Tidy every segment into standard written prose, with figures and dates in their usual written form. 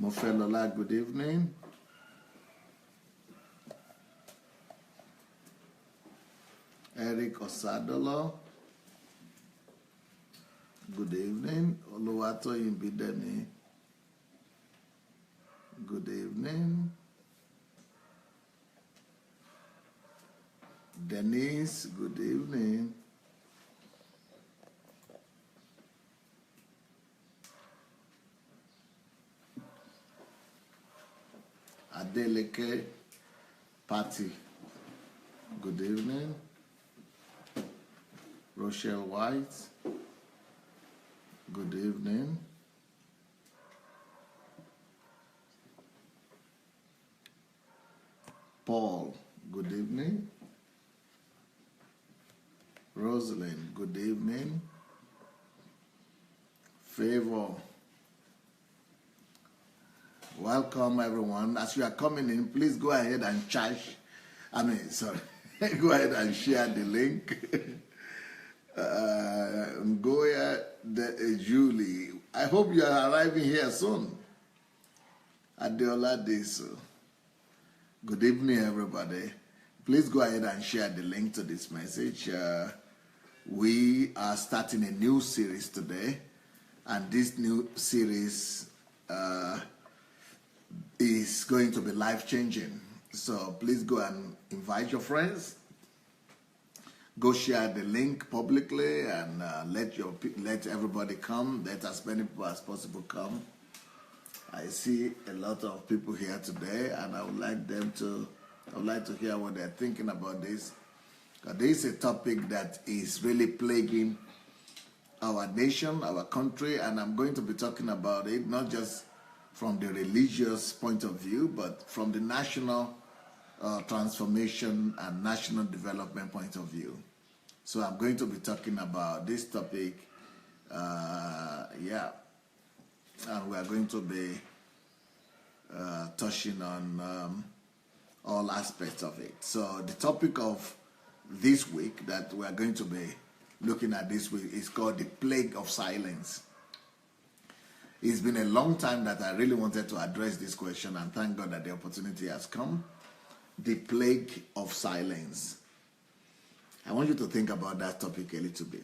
Mofelola, good evening. Eric Osadolo, good evening. Oluwato Imbideni, good evening. Denise, good evening. Adeleke Patty, good evening. Rochelle White, good evening. Paul, good evening. Rosalind, good evening. Favor, welcome everyone. As you are coming in, please go ahead and go ahead and share the link. Ngoya Julie, I hope you are arriving here soon. Adeola, good evening everybody. Please go ahead and share the link to this message. We are starting a new series today, and this new series is going to be life-changing. So please go and invite your friends. Go share the link publicly and let everybody come. Let as many people as possible come. I see a lot of people here today, and I would like to hear what they're thinking about this. This is a topic that is really plaguing our nation, our country, and I'm going to be talking about it not just from the religious point of view, but from the national transformation and national development point of view. So I'm going to be talking about this topic, and we are going to be touching on all aspects of it. So the topic of this week that we are going to be looking at this week is called the plague of silence. It's been a long time that I really wanted to address this question, and thank God that the opportunity has come. The plague of silence. I want you to think about that topic a little bit.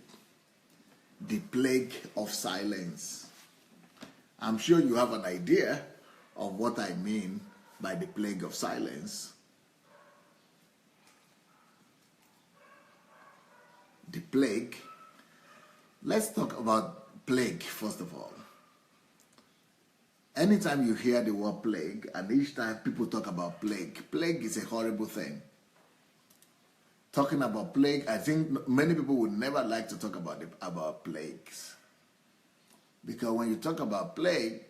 The plague of silence. I'm sure you have an idea of what I mean by the plague of silence. The plague. Let's talk about plague first of all. Anytime you hear the word plague, and each time people talk about plague is a horrible thing. Talking about plague, I think many people would never like to talk about plagues. Because when you talk about plague,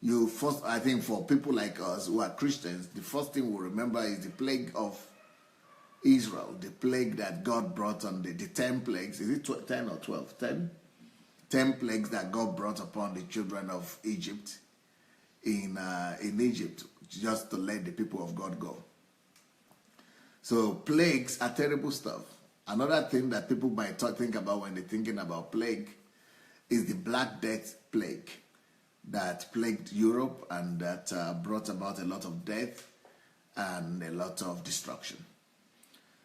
I think for people like us who are Christians, the first thing we'll remember is the plague of Israel, the plague that God brought on the 10 plagues. Is it 10 or 12? 10? 10 plagues that God brought upon the children of Egypt in Egypt, just to let the people of God go. So plagues are terrible stuff. Another thing that people might think about when they're thinking about plague is the Black Death plague that plagued Europe and that brought about a lot of death and a lot of destruction.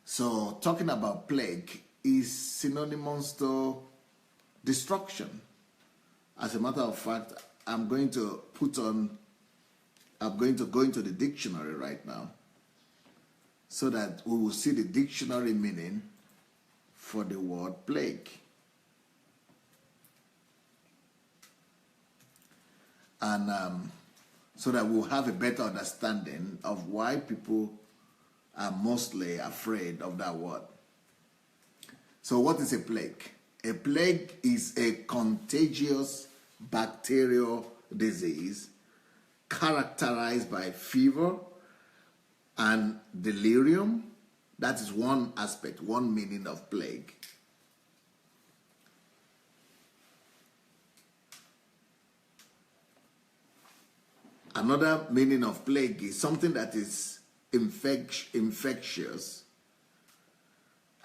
So talking about plague is synonymous to destruction. As a matter of fact, I'm going to go into the dictionary right now so that we will see the dictionary meaning for the word plague. And so that we'll have a better understanding of why people are mostly afraid of that word. So what is a plague? A plague is a contagious bacterial disease characterized by fever and delirium. That is one aspect, one meaning of plague. Another meaning of plague is something that is infectious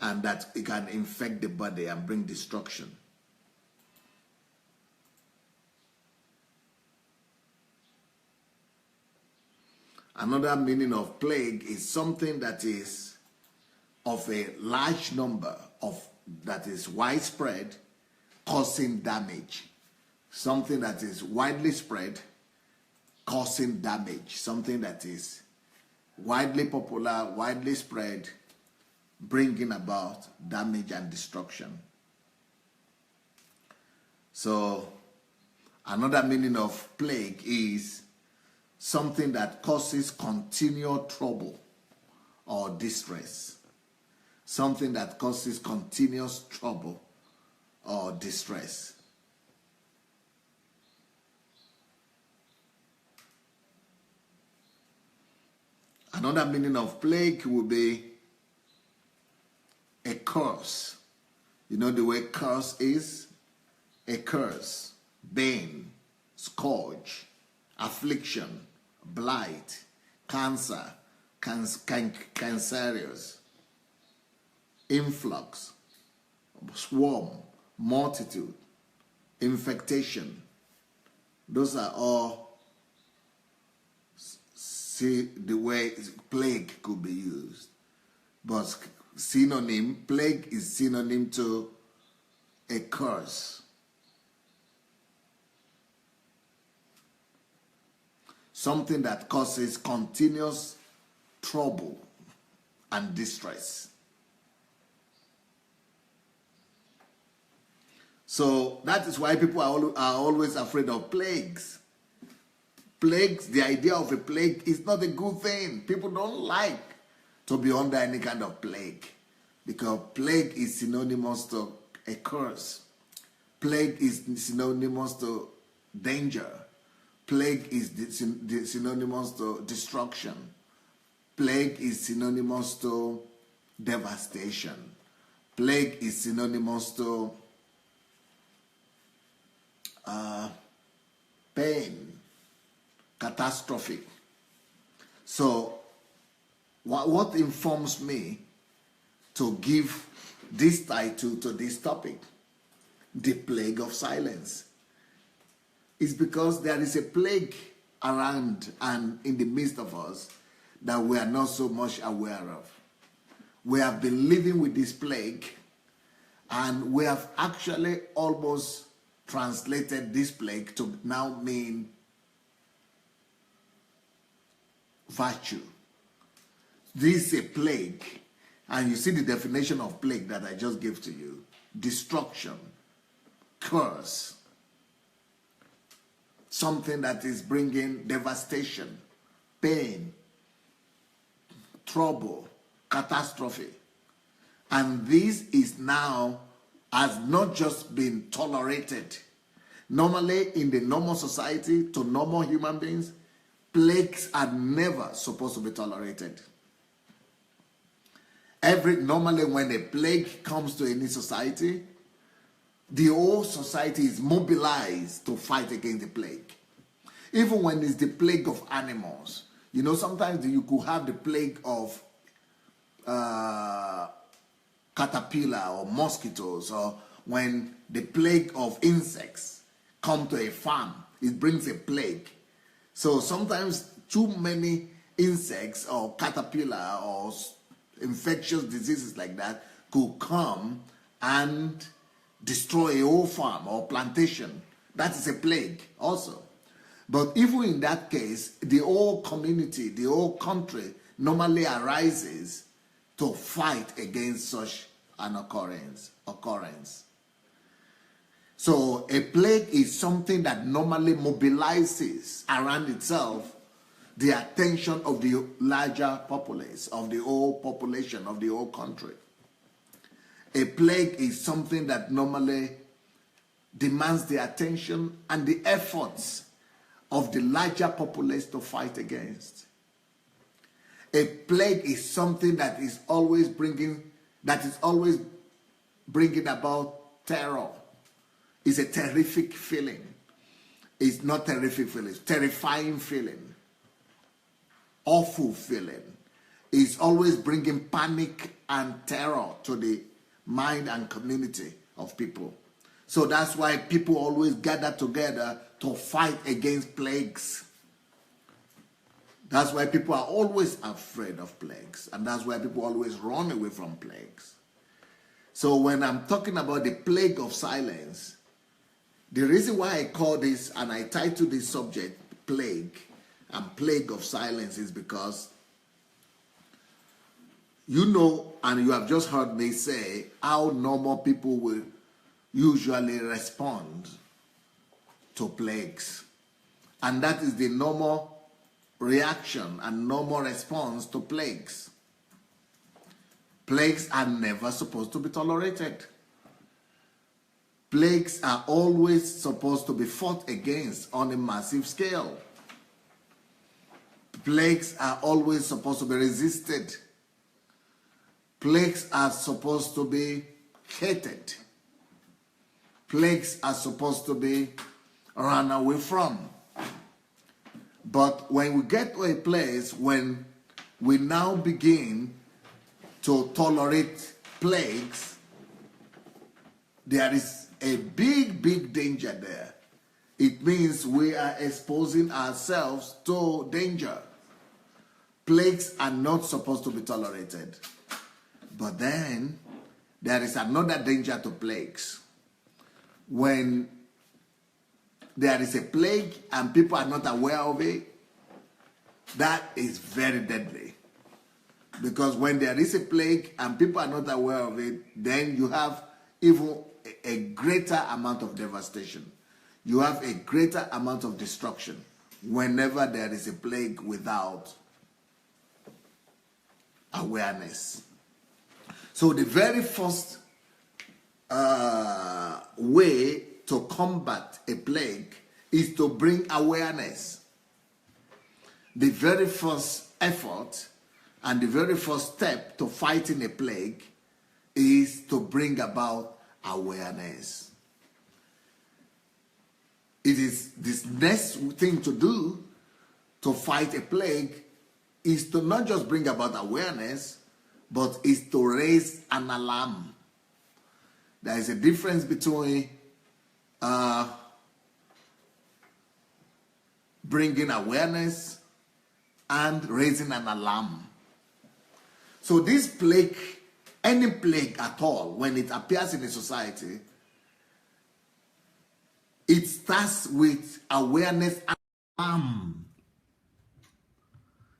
and that it can infect the body and bring destruction. Another meaning of plague is something that is of a large number, that is widespread, causing damage. Something that is widely spread, causing damage. Something that is widely popular, widely spread, bringing about damage and destruction. So, another meaning of plague is something that causes continual trouble or distress. Something that causes continuous trouble or distress. Another meaning of plague will be a curse. You know the way curse is? A curse, bane, scourge, affliction, blight, cancer, cancerous, influx, swarm, multitude, infectation. Those are all the way plague could be used. But plague is synonym to a curse. Something that causes continuous trouble and distress. So that is why people are always afraid of plagues. Plagues, the idea of a plague is not a good thing. People don't like to be under any kind of plague, because plague is synonymous to a curse. Plague is synonymous to danger. Plague is synonymous to destruction. Plague is synonymous to devastation. Plague is synonymous to pain, catastrophe. So, what informs me to give this title to this topic, the plague of silence, is because there is a plague around and in the midst of us that we are not so much aware of. We have been living with this plague, and we have actually almost translated this plague to now mean virtue. This is a plague, and you see the definition of plague that I just gave to you: destruction, curse, something that is bringing devastation, pain, trouble, catastrophe. And this is now has not just been tolerated. Normally, in the normal society, to normal human beings, plagues are never supposed to be tolerated. Normally when a plague comes to any society, the whole society is mobilized to fight against the plague. Even when it's the plague of animals. You know, sometimes you could have the plague of caterpillar or mosquitoes, or when the plague of insects come to a farm, it brings a plague. So sometimes too many insects or caterpillar or infectious diseases like that could come and destroy a whole farm or plantation. That is a plague also. But even in that case, the whole community, the whole country normally arises to fight against such an occurrence. So a plague is something that normally mobilizes around itself the attention of the larger populace, of the whole population, of the whole country. A plague is something that normally demands the attention and the efforts of the larger populace to fight against. A plague is something that is always bringing about terror. It's a terrific feeling. It's not terrific feeling, it's terrifying feeling. Awful feeling. It's always bringing panic and terror to the mind and community of people. So that's why people always gather together to fight against plagues. That's why people are always afraid of plagues. And that's why people always run away from plagues. So when I'm talking about the plague of silence, the reason why I call this and I title this subject plague and plague of silence is because you know, and you have just heard me say how normal people will usually respond to plagues. And that is the normal reaction and normal response to plagues. Plagues are never supposed to be tolerated. Plagues are always supposed to be fought against on a massive scale. Plagues are always supposed to be resisted. Plagues are supposed to be hated. Plagues are supposed to be run away from. But when we get to a place when we now begin to tolerate plagues, there is a big, big danger there. It means we are exposing ourselves to danger. Plagues are not supposed to be tolerated. But then there is another danger to plagues. When there is a plague and people are not aware of it, that is very deadly. Because when there is a plague and people are not aware of it, then you have even a greater amount of devastation. You have a greater amount of destruction whenever there is a plague without awareness. So the very first way to combat a plague is to bring awareness. The very first effort and the very first step to fighting a plague is to bring about awareness. It is this next thing to do to fight a plague is to not just bring about awareness, but is to raise an alarm. There is a difference between bringing awareness and raising an alarm. So this plague, any plague at all, when it appears in a society, it starts with awareness and alarm.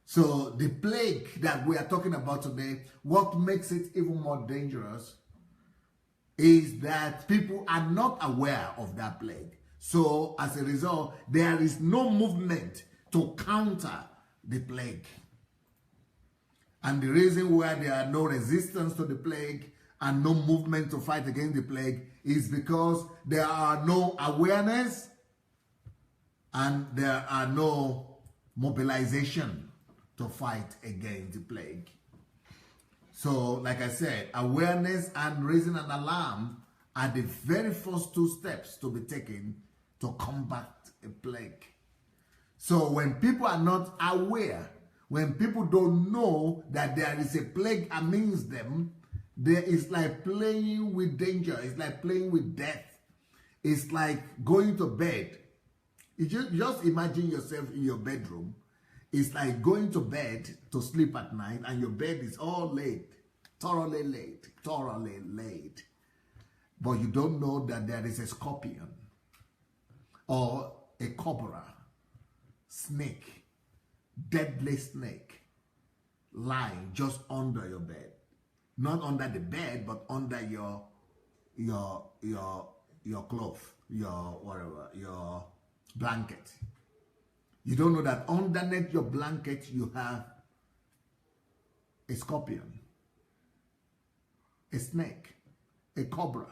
So the plague that we are talking about today, what makes it even more dangerous is that people are not aware of that plague. So as a result, there is no movement to counter the plague. And the reason why there are no resistance to the plague and no movement to fight against the plague is because there are no awareness and there are no mobilization to fight against the plague. So, like I said, awareness and raising an alarm are the very first two steps to be taken to combat a plague. So when people are not aware, when people don't know that there is a plague amongst them, there is like playing with danger. It's like playing with death. It's like going to bed. You just imagine yourself in your bedroom. It's like going to bed to sleep at night and your bed is all laid, thoroughly laid. But you don't know that there is a scorpion or a cobra, snake, deadly snake, lying just under your bed. Not under the bed, but under your cloth, your blanket. You don't know that underneath your blanket you have a scorpion, a snake, a cobra.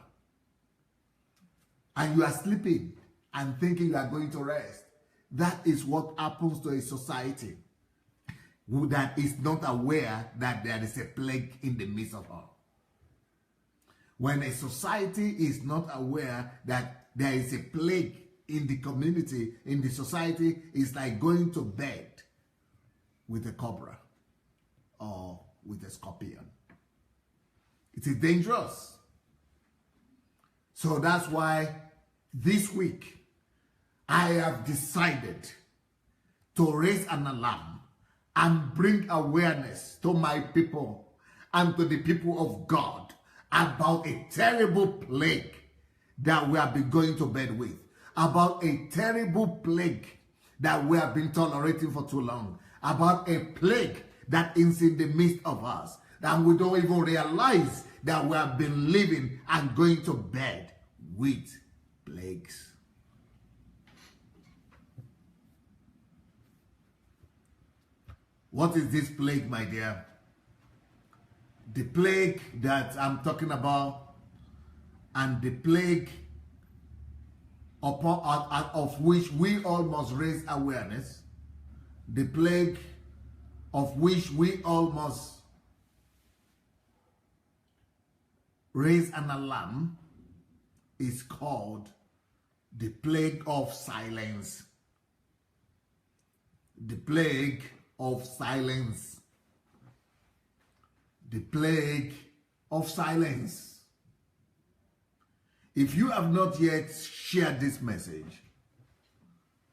And you are sleeping and thinking you are going to rest. That is what happens to a society that is not aware that there is a plague in the midst of her. When a society is not aware that there is a plague in the community, in the society, it's like going to bed with a cobra or with a scorpion. It is dangerous. So that's why this week I have decided to raise an alarm and bring awareness to my people and to the people of God about a terrible plague that we have been going to bed with, about a terrible plague that we have been tolerating for too long, about a plague that is in the midst of us, that we don't even realize that we have been living and going to bed with plagues. What is this plague, my dear? The plague that I'm talking about, and the plague of which we all must raise awareness, the plague of which we all must raise an alarm, is called the plague of silence. The plague of silence. The plague of silence. If you have not yet shared this message,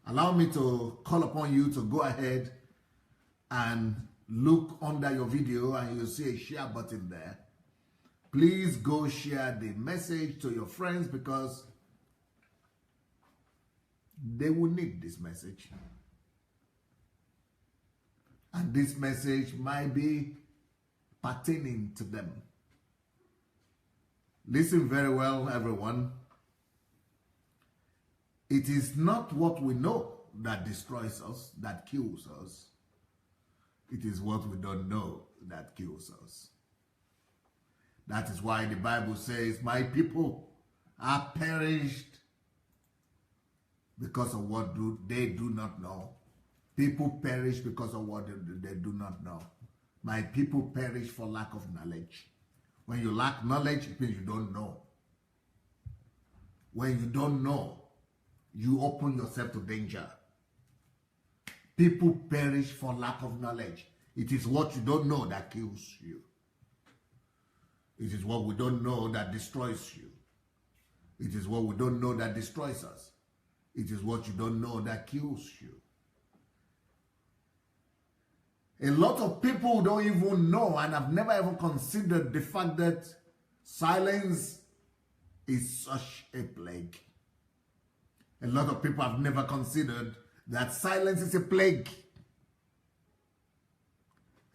allow me to call upon you to go ahead and look under your video and you'll see a share button there. Please go share the message to your friends because they will need this message. And this message might be pertaining to them. Listen very well, everyone. It is not what we know that destroys us, that kills us. It is what we don't know that kills us. That is why the Bible says, my people are perished because of what they do not know. People perish because of what they do not know. My people perish for lack of knowledge. When you lack knowledge, it means you don't know. When you don't know, you open yourself to danger. People perish for lack of knowledge. It is what you don't know that kills you. It is what we don't know that destroys you. It is what we don't know that destroys us. It is what you don't know that kills you. A lot of people don't even know and have never ever considered the fact that silence is such a plague. A lot of people have never considered that silence is a plague.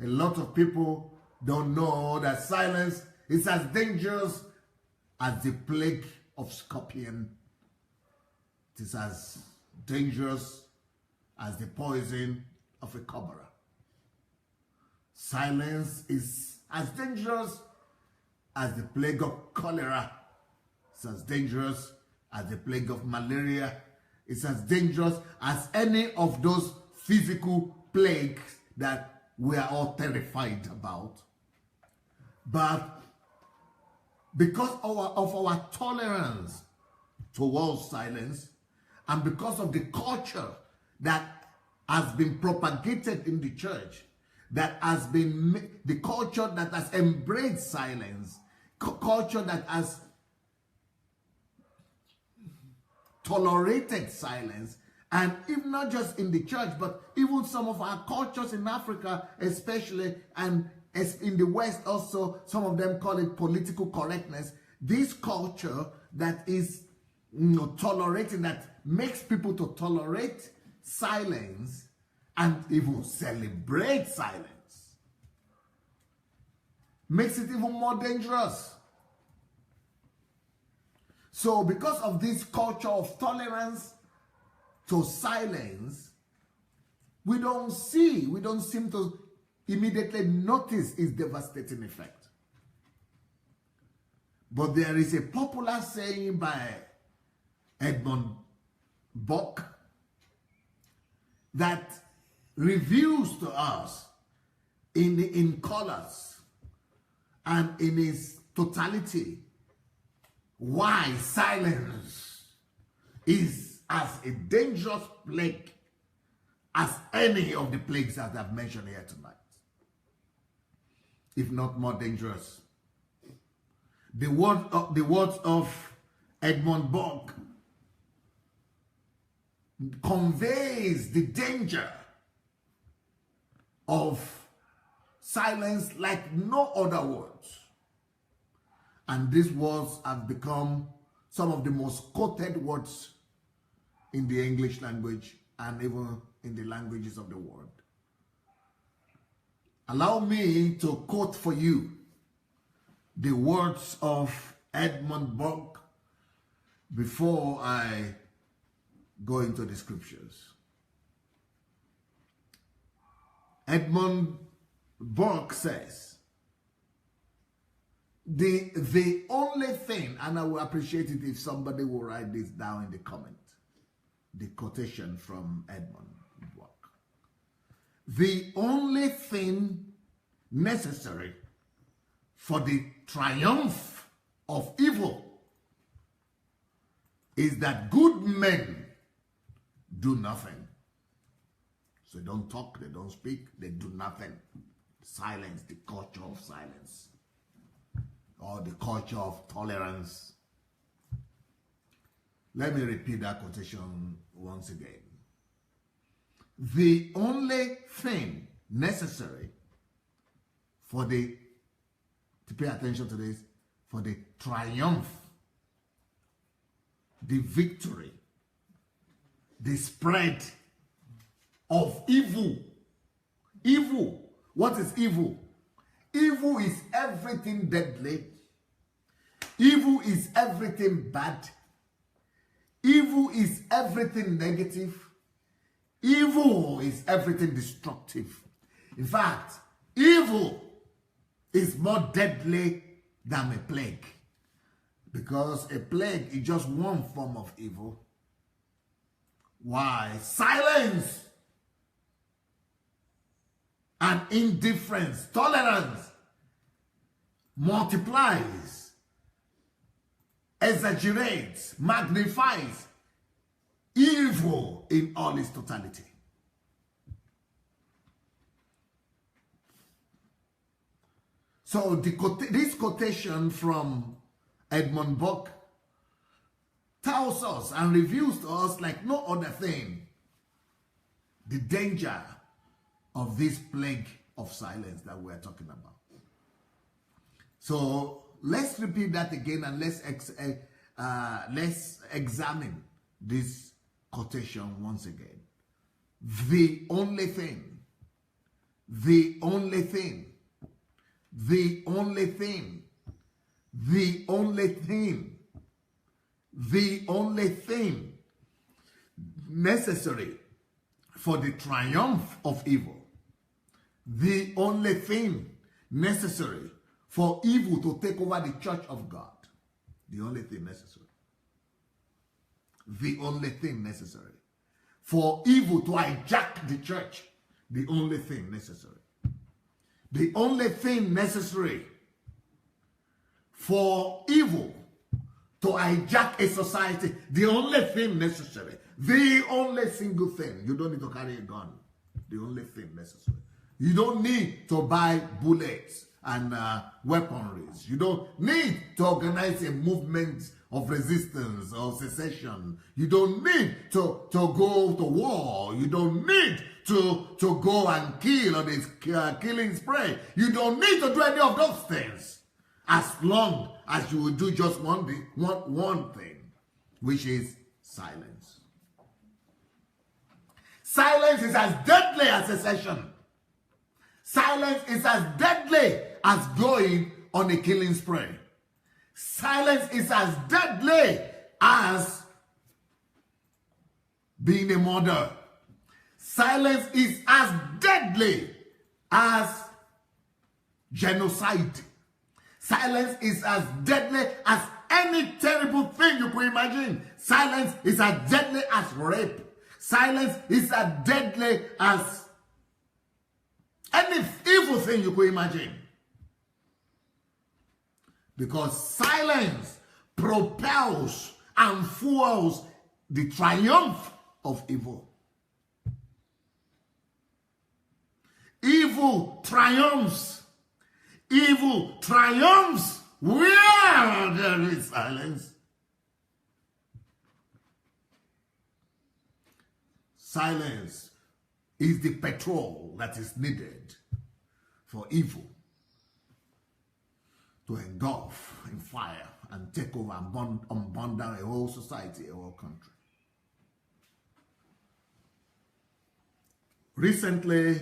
A lot of people don't know that silence is as dangerous as the plague of scorpion. It is as dangerous as the poison of a cobra. Silence is as dangerous as the plague of cholera. It's as dangerous as the plague of malaria. It's as dangerous as any of those physical plagues that we are all terrified about. But because of our tolerance towards silence, and because of the culture that has been propagated in the church, that has been the culture that has embraced silence, culture that has tolerated silence, and even not just in the church, but even some of our cultures in Africa especially, and in the West also, some of them call it political correctness. This culture that is tolerating, that makes people to tolerate silence and even celebrate silence, makes it even more dangerous. So because of this culture of tolerance to silence, we don't seem to immediately notice its devastating effect. But there is a popular saying by Edmund Burke that reveals to us in colors and in its totality why silence is as a dangerous plague as any of the plagues that I've mentioned here tonight, if not more dangerous. The words of Edmund Burke conveys the danger of silence like no other words. And these words have become some of the most quoted words in the English language and even in the languages of the world. Allow me to quote for you the words of Edmund Burke before I go into the scriptures. Edmund Burke says, the only thing, and I will appreciate it if somebody will write this down in the comment, the quotation from Edmund Burke. The only thing necessary for the triumph of evil is that good men do nothing. So they don't talk, they don't speak, they do nothing. Silence, the culture of silence, or the culture of tolerance. Let me repeat that quotation once again. The only thing necessary for to pay attention to this, for the triumph, the victory, the spread of evil. Evil. What is evil? Evil is everything deadly. Evil is everything bad. Evil is everything negative. Evil is everything destructive. In fact, evil is more deadly than a plague. Because a plague is just one form of evil. Why? Silence and indifference, tolerance multiplies, exaggerates, magnifies evil in all its totality. So this quotation from Edmund Burke tells us and reveals to us like no other thing the danger of this plague of silence that we're talking about. So let's repeat that again and let's examine this quotation once again. The only thing, the only thing, the only thing, the only thing, the only thing necessary for the triumph of evil, the only thing necessary for evil to take over the church of God, the only thing necessary, the only thing necessary for evil to hijack the church, the only thing necessary, the only thing necessary for evil to hijack a society, the only thing necessary, the only single thing. You don't need to carry a gun. The only thing necessary. You don't need to buy bullets and weaponries. You don't need to organize a movement of resistance or secession. You don't need to go to war. You don't need to go and kill on this killing spree. You don't need to do any of those things as long as you will do just one thing, which is silence. Silence is as deadly as secession. Silence is as deadly as going on a killing spree. Silence is as deadly as being a murderer. Silence is as deadly as genocide. Silence is as deadly as any terrible thing you could imagine. Silence is as deadly as rape. Silence is as deadly as any evil thing you could imagine. Because silence propels and fuels the triumph of evil. Evil triumphs. Evil triumphs where there is silence. Silence is the petrol that is needed for evil to engulf in fire and take over and burn down a whole society, a whole country. Recently,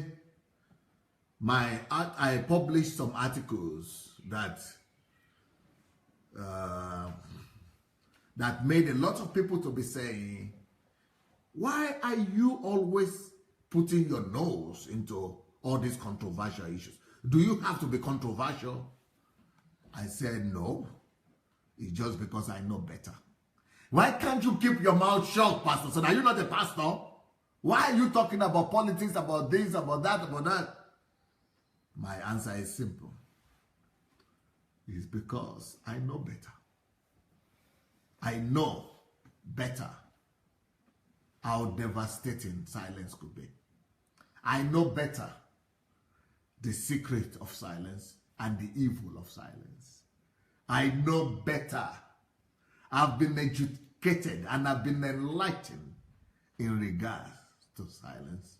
I published some articles that that made a lot of people to be saying, why are you always putting your nose into all these controversial issues? Do you have to be controversial? I said, no. It's just because I know better. Why can't you keep your mouth shut, Pastor? So are you not a pastor? Why are you talking about politics, about this, about that, about that? My answer is simple. It's because I know better. I know better how devastating silence could be. I know better the secret of silence and the evil of silence. I know better. I've been educated and I've been enlightened in regards to silence.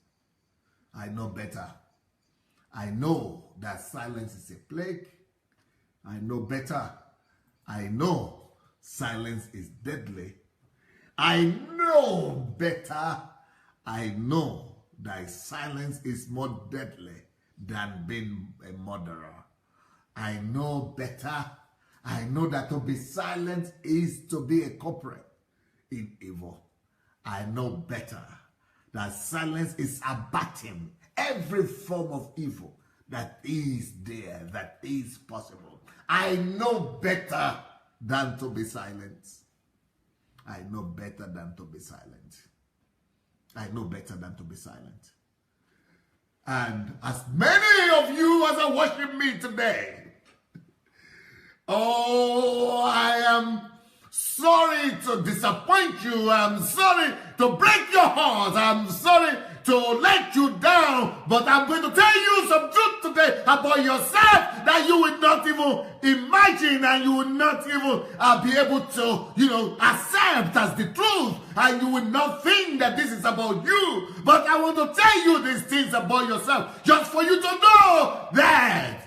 I know better. I know that silence is a plague. I know better. I know silence is deadly. I know better. I know that silence is more deadly than being a murderer. I know better. I know that to be silent is to be a culprit in evil. I know better that silence is abating every form of evil that is there, that is possible. I know better than to be silent. I know better than to be silent. I know better than to be silent. And as many of you as are watching me today, oh, I am sorry to disappoint you. I'm sorry to break your heart. I'm sorry to let you down. But I'm going to tell you some truth today about yourself that you will not even imagine and you will not even be able to, accept as the truth. And you will not think that this is about you. But I want to tell you these things about yourself just for you to know that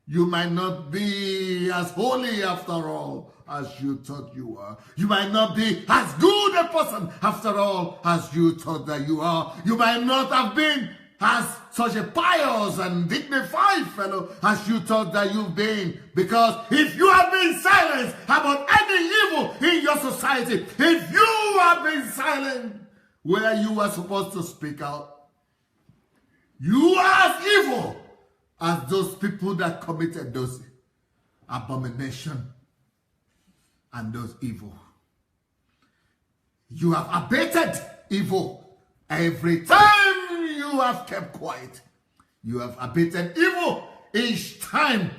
you might not be as holy after all as you thought you were. You might not be as good a person after all as you thought that you are. You might not have been as such a pious and dignified fellow as you thought that you've been. Because if you have been silent about any evil in your society, if you have been silent where you were supposed to speak out, you are as evil as those people that committed those abomination and those evil. You have abated evil every time you have kept quiet. You have abated evil each time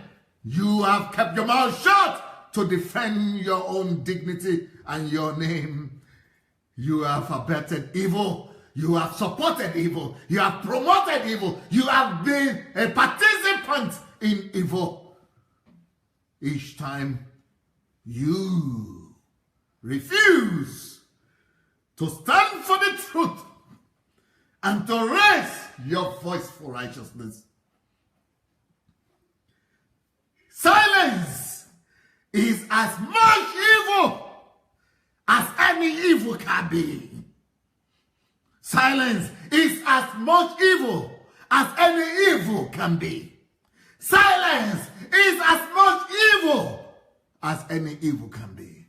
you have kept your mouth shut to defend your own dignity and your name. You have abated evil. You have supported evil. You have promoted evil. You have been a participant in evil. Each time you refuse to stand for the truth and to raise your voice for righteousness. Silence is as much evil as any evil can be. Silence is as much evil as any evil can be. Silence is as much evil as any evil can be.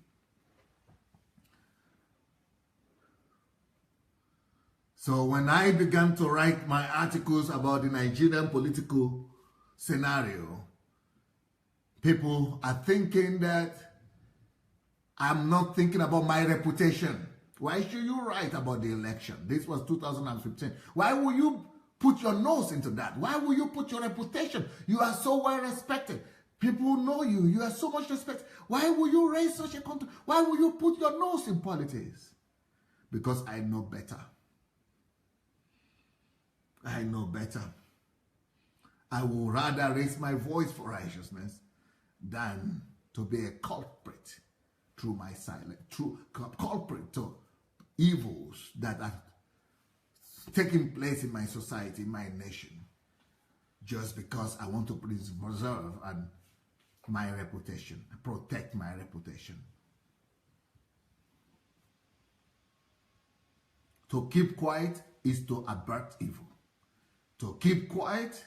So when I began to write my articles about the Nigerian political scenario, people are thinking that I'm not thinking about my reputation. Why should you write about the election? This was 2015. Why will you put your nose into that? Why will you put your reputation? You are so well respected. People know you. You are so much respected. Why will you raise such a country? Why will you put your nose in politics? Because I know better. I know better. I will rather raise my voice for righteousness than to be a culprit through my silence, culprit to evils that are taking place in my society, in my nation, just because I want to preserve my reputation, protect my reputation. To keep quiet is to avert evil. To keep quiet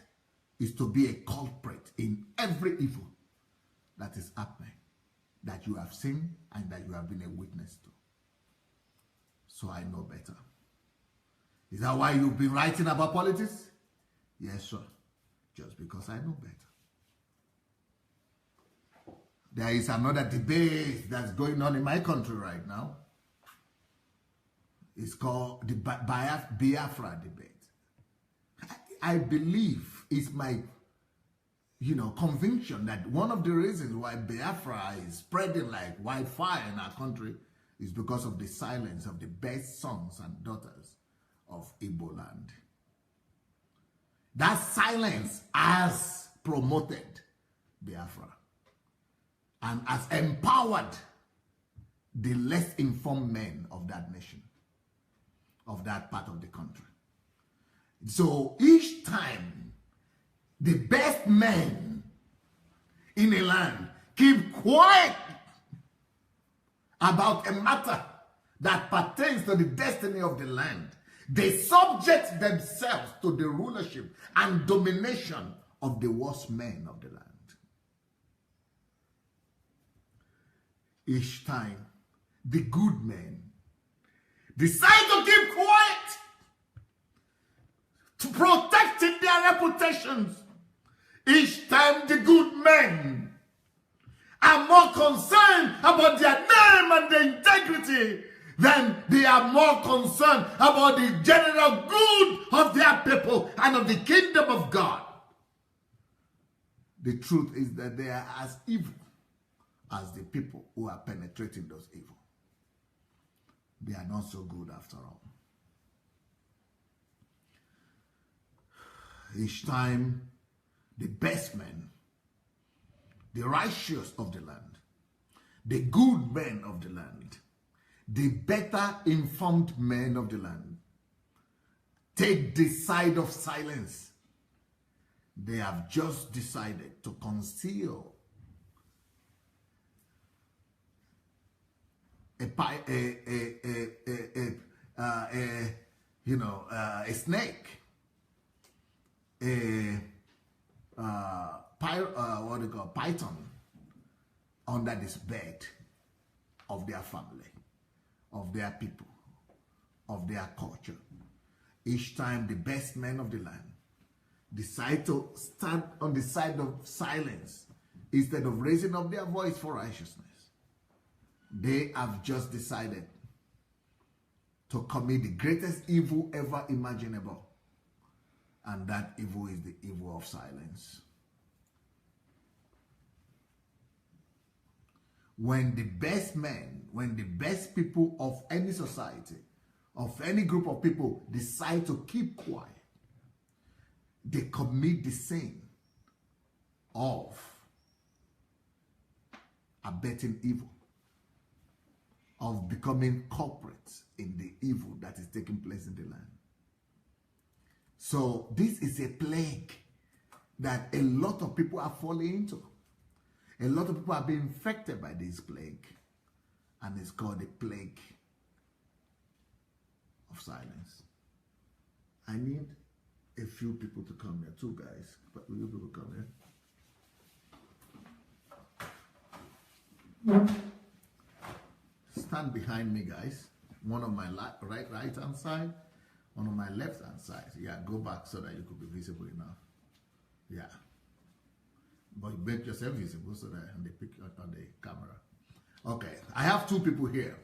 is to be a culprit in every evil that is happening, that you have seen and that you have been a witness to. So I know better. Is that why you've been writing about politics? Yes, sir. Just because I know better. There is another debate that's going on in my country right now. It's called the Biafra debate. I believe it's my conviction that one of the reasons why Biafra is spreading like wildfire in our country is because of the silence of the best sons and daughters of Igbo land. That silence has promoted Biafra and has empowered the less informed men of that nation, of that part of the country. So each time the best men in a land keep quiet about a matter that pertains to the destiny of the land, they subject themselves to the rulership and domination of the worst men of the land. Each time the good men decide to keep quiet, to protect their reputations, each time the good men are more concerned about their name and their integrity than they are more concerned about the general good of their people and of the kingdom of God. The truth is that they are as evil as the people who are penetrating those evil. They are not so good after all. Each time the best men, the righteous of the land, the good men of the land, the better informed men of the land take the side of silence, they have just decided to conceal a snake, python under this bed of their family, of their people, of their culture. Each time the best men of the land decide to stand on the side of silence instead of raising up their voice for righteousness, they have just decided to commit the greatest evil ever imaginable. And that evil is the evil of silence. When the best men, when the best people of any society, of any group of people decide to keep quiet, they commit the sin of abetting evil, of becoming culprits in the evil that is taking place in the land. So this is a plague that a lot of people are falling into. A lot of people are being infected by this plague, and it's called the plague of silence. I need a few people to come here, 2 guys, but will you people come here? Stand behind me, guys. One on my right hand side, one on my left hand side. Yeah, go back so that you could be visible enough. Yeah. But make yourself visible so that they pick up on the camera. Okay, I have 2 people here.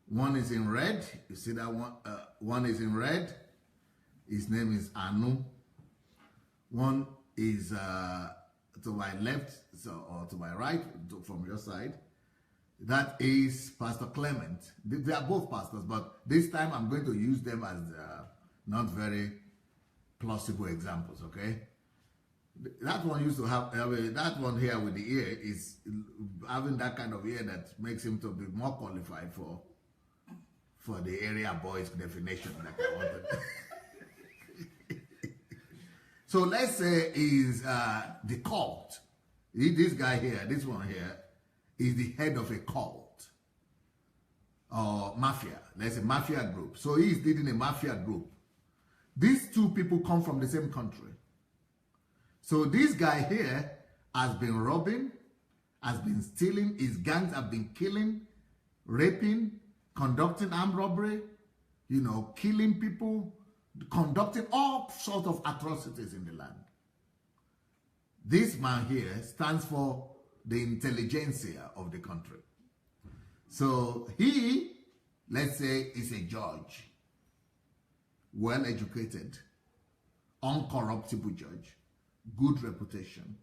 One is in red. You see that one? One is in red. His name is Anu. One is to my left, or to my right, from your side. That is Pastor Clement. They are both pastors, but this time I'm going to use them as not very plausible examples, okay? That one used to have, that one here with the ear is having that kind of ear that makes him to be more qualified for the area boys definition that I wanted. So let's say is the cult. This guy here, this one here, is the head of a cult or mafia. Let's say mafia group. So he's leading a mafia group. These two people come from the same country. So this guy here has been robbing, has been stealing, his gangs have been killing, raping, conducting armed robbery, you know, killing people, conducting all sorts of atrocities in the land. This man here stands for the intelligentsia of the country. So he, let's say, is a judge, well-educated, uncorruptible judge, good reputation.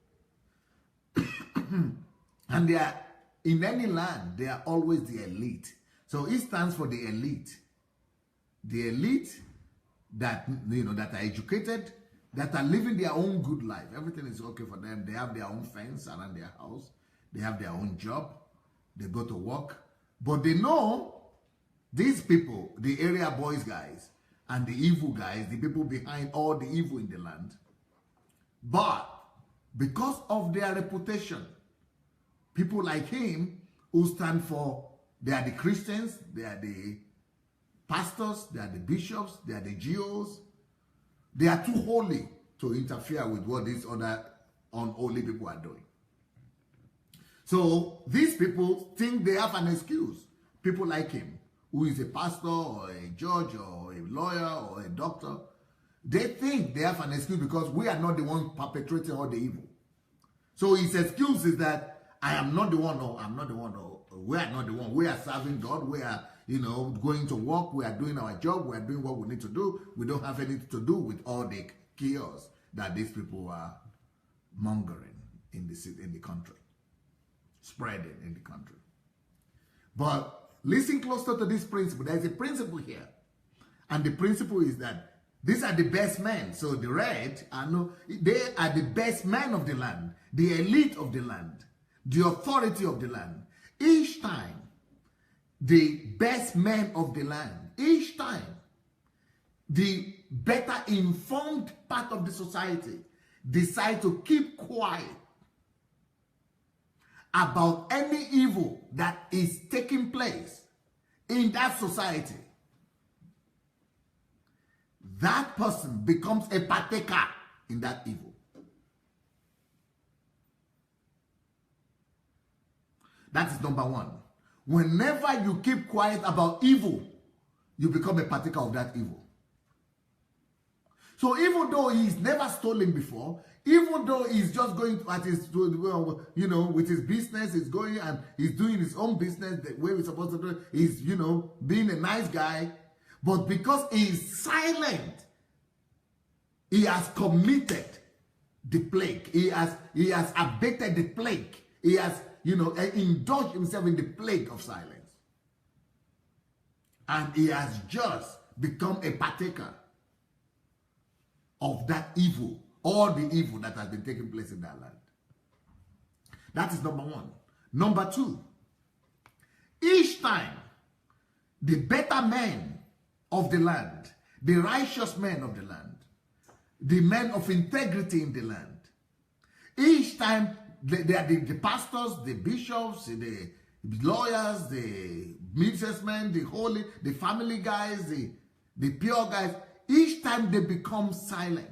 And they are, in any land, they are always the elite. So he stands for the elite. The elite that, you know, that are educated, that are living their own good life. Everything is okay for them. They have their own fence around their house. They have their own job. They go to work. But they know these people, the area boys guys, and the evil guys, the people behind all the evil in the land. But because of their reputation, people like him who stand for, they are the Christians, they are the pastors, they are the bishops, they are the GOs. They are too holy to interfere with what these other unholy people are doing. So these people think they have an excuse. People like him, who is a pastor or a judge or a lawyer or a doctor, they think they have an excuse because we are not the ones perpetrating all the evil. So his excuse is that I am not the one, or I'm not the one, or we are not the one. We are serving God. We are, you know, going to work. We are doing our job. We are doing what we need to do. We don't have anything to do with all the chaos that these people are mongering in the country, spreading in the country. But listen closer to this principle. There is a principle here. And the principle is that these are the best men. So the red, they are the best men of the land, the elite of the land, the authority of the land. Each time, the best men of the land, each time, the better informed part of the society decide to keep quiet about any evil that is taking place in that society, that person becomes a partaker in that evil. That is number one. Whenever you keep quiet about evil, you become a partaker of that evil. So even though he's never stolen before, even though he's just going at his, you know, with his business, he's going and he's doing his own business the way we're supposed to do it, he's, you know, being a nice guy, but because he's silent, he has committed the plague. He has abated the plague. He has, you know, indulged himself in the plague of silence. And he has just become a partaker of that evil, all the evil that has been taking place in that land. That is number one. Number two, each time the better men of the land, the righteous men of the land, the men of integrity in the land, each time they are the pastors, the bishops, the lawyers, the businessmen, the holy, the family guys, the pure guys, each time they become silent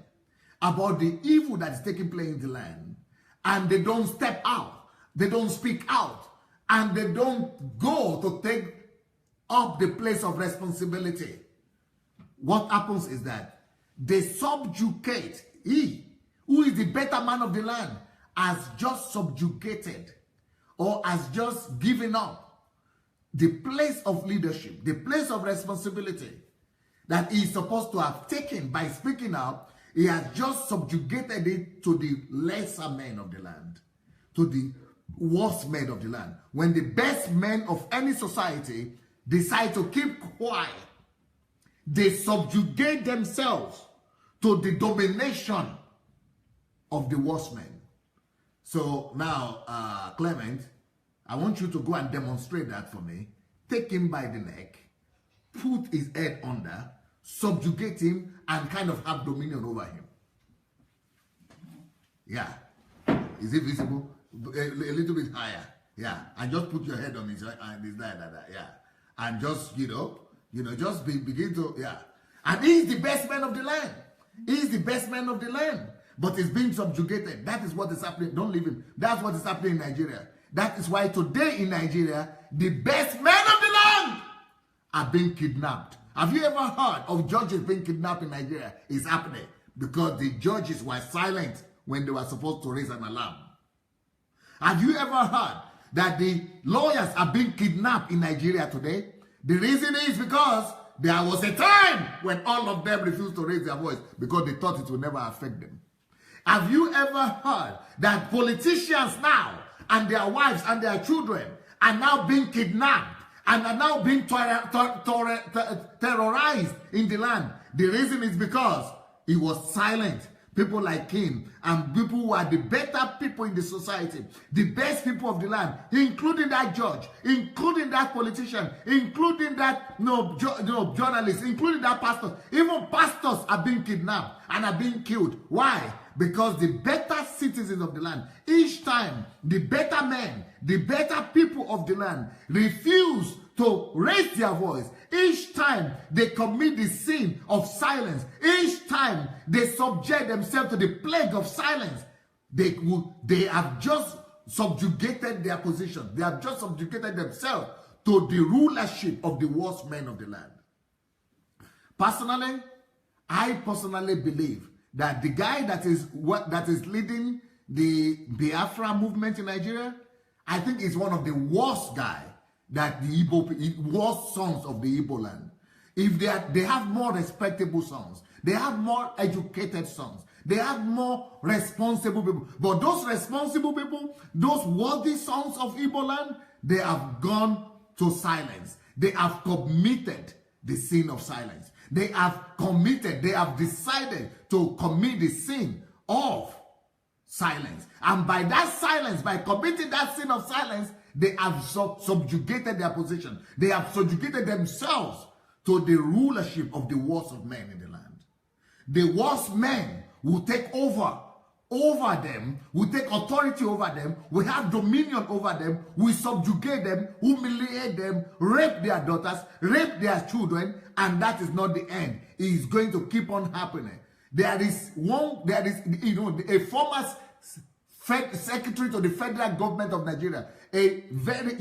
about the evil that is taking place in the land, and they don't step out, they don't speak out, and they don't go to take up the place of responsibility, what happens is that they subjugate. He, who is the better man of the land, has just subjugated or has just given up the place of leadership, the place of responsibility that he is supposed to have taken by speaking out. He has just subjugated it to the lesser men of the land, to the worst men of the land. When the best men of any society decide to keep quiet, they subjugate themselves to the domination of the worst men. So now, Clement, I want you to go and demonstrate that for me. Take him by the neck, put his head under, subjugate him, and kind of have dominion over him. Yeah. Is it visible? A little bit higher. Yeah. And just put your head on his yeah. And just, just begin to, yeah. And he is the best man of the land. He is the best man of the land. But he's being subjugated. That is what is happening. Don't leave him. That's what is happening in Nigeria. That is why today in Nigeria, the best men of the land are being kidnapped. Have you ever heard of judges being kidnapped in Nigeria? It's happening because the judges were silent when they were supposed to raise an alarm. Have you ever heard that the lawyers are being kidnapped in Nigeria today? The reason is because there was a time when all of them refused to raise their voice because they thought it would never affect them. Have you ever heard that politicians now and their wives and their children are now being kidnapped and are now being terrorized in the land? The reason is because he was silent. People like him and people who are the better people in the society, the best people of the land, including that judge, including that politician, including that journalist, including that pastor. Even pastors are being kidnapped and are being killed. Why? Because the better citizens of the land, each time the better men, the better people of the land refuse to raise their voice, each time they commit the sin of silence, each time they subject themselves to the plague of silence, they have just subjugated their position. They have just subjugated themselves to the rulership of the worst men of the land. Personally, I personally believe that the guy that is leading the Biafra movement in Nigeria, I think is one of the worst guys that the worst sons of the Igbo land. If they have more respectable sons, they have more educated sons, they have more responsible people. But those responsible people, those worthy sons of Igbo land, they have gone to silence. They have committed the sin of silence. They have decided to commit the sin of silence. And by that silence, by committing that sin of silence, they have subjugated their position. They have subjugated themselves to the rulership of the worst of men in the land. The worst men will take over them, will take authority over them, will have dominion over them, will subjugate them, humiliate them, rape their daughters, rape their children, and that is not the end. It is going to keep on happening. There is a former secretary to the federal government of Nigeria, a very,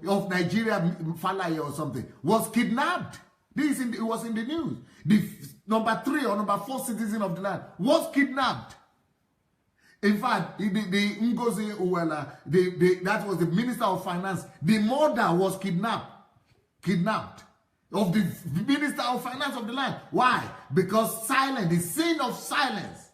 of Nigeria, Falaye or something, was kidnapped. It was in the news. The number 3 or number 4 citizen of the land was kidnapped. In fact, the Ngozi Uwela, that was the Minister of Finance, the mother was kidnapped of the Minister of Finance of the land. Why? Because silence, the sin of silence,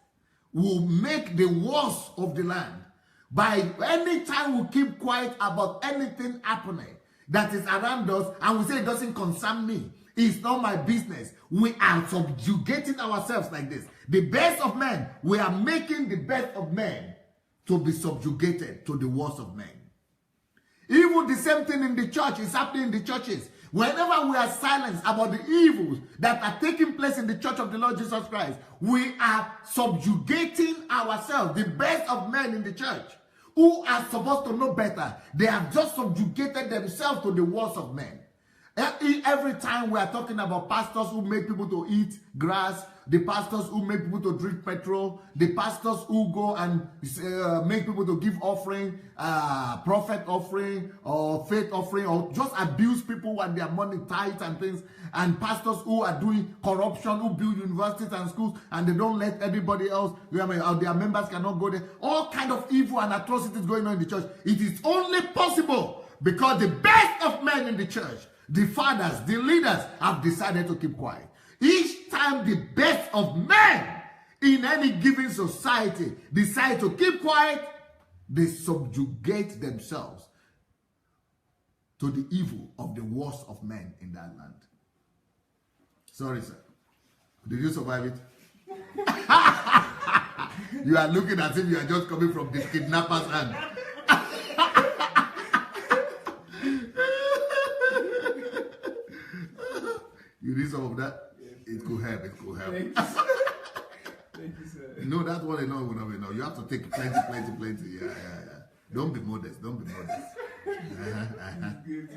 will make the worst of the land. By any time we keep quiet about anything happening that is around us and we say it doesn't concern me, it's not my business, we are subjugating ourselves like this. The best of men, we are making the best of men to be subjugated to the worst of men. Even the same thing in the church is happening in the churches. Whenever we are silenced about the evils that are taking place in the church of the Lord Jesus Christ, we are subjugating ourselves, the best of men in the church, who are supposed to know better. They have just subjugated themselves to the worst of men. Every time we are talking about pastors who make people to eat grass, the pastors who make people to drink petrol, the pastors who go and make people to give offering, prophet offering or faith offering, or just abuse people and their money tithes and things, and pastors who are doing corruption, who build universities and schools and they don't let everybody else, their members cannot go there. All kind of evil and atrocities going on in the church. It is only possible because the best of men in the church, the fathers, the leaders, have decided to keep quiet. Each time the best of men in any given society decide to keep quiet, they subjugate themselves to the evil of the worst of men in that land. Sorry, sir. Did you survive it? You are looking as if you are just coming from the kidnapper's hand. It could help. It could help. Thank you, sir. Thank you, sir. No, that one alone will not be enough. You have to take plenty. Yeah. Don't be modest. Don't be modest. Good,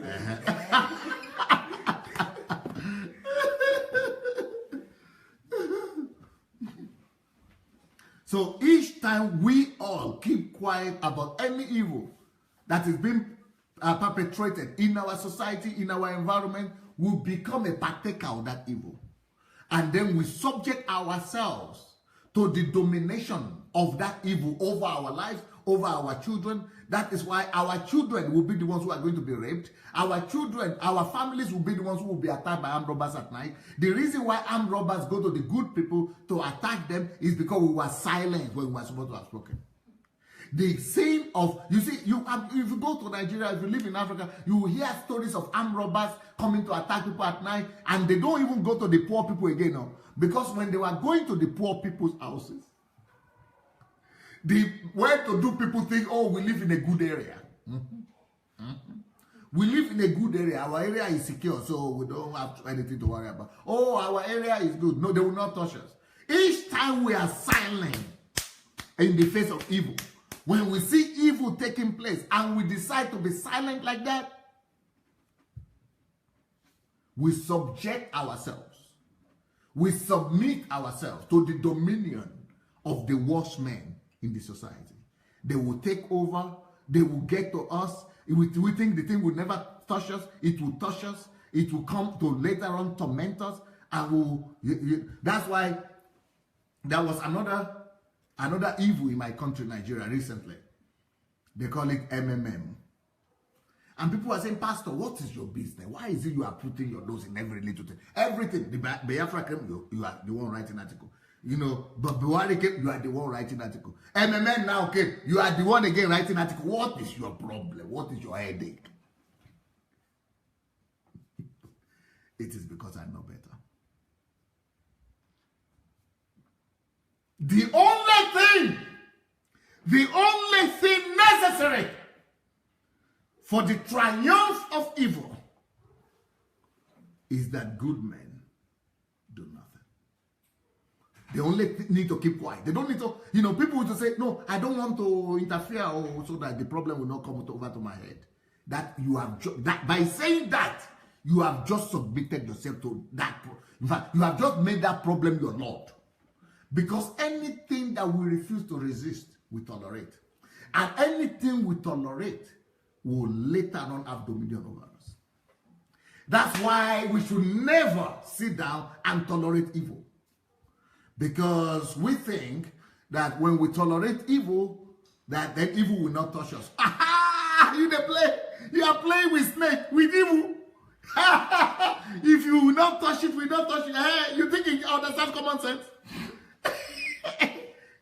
So each time we all keep quiet about any evil that is being perpetrated in our society, in our environment, we become a partaker of that evil. And then we subject ourselves to the domination of that evil over our lives, over our children. That is why our children will be the ones who are going to be raped. Our children, our families will be the ones who will be attacked by armed robbers at night. The reason why armed robbers go to the good people to attack them is because we were silent when we were supposed to have spoken. The same of, you see, if you go to Nigeria, if you live in Africa, you will hear stories of armed robbers coming to attack people at night, and they don't even go to the poor people again, no? Because when they were going to the poor people's houses, the way to do people think, oh, we live in a good area. We live in a good area. Our area is secure, so we don't have anything to worry about. Oh, our area is good. No, they will not touch us. Each time we are silent in the face of evil, when we see evil taking place and we decide to be silent like that, we subject ourselves. We submit ourselves to the dominion of the worst men in the society. They will take over. They will get to us. We think the thing will never touch us. It will touch us. It will come to later on torment us. And that's why there was another evil in my country, Nigeria, recently. They call it MMM. And people are saying, Pastor, what is your business? Why is it you are putting your nose in every little thing? Everything. The Biafra came, you are the one writing article. You know, but Buhari came, you are the one writing article. MMM now came, you are the one again writing article. What is your problem? What is your headache? It is because I know better. The only thing necessary for the triumph of evil is that good men do nothing. They only need to keep quiet. They don't need to, people will say, no, I don't want to interfere so that the problem will not come over to my head. That you have, by saying that, you have just submitted yourself to that. In fact, you have just made that problem your Lord. Because anything that we refuse to resist, we tolerate. And anything we tolerate will later on have dominion over us. That's why we should never sit down and tolerate evil. Because we think that when we tolerate evil, that then evil will not touch us. Aha! You are playing with snake, with evil. If you will not touch it, we not touch it. Hey, you think you understand common sense?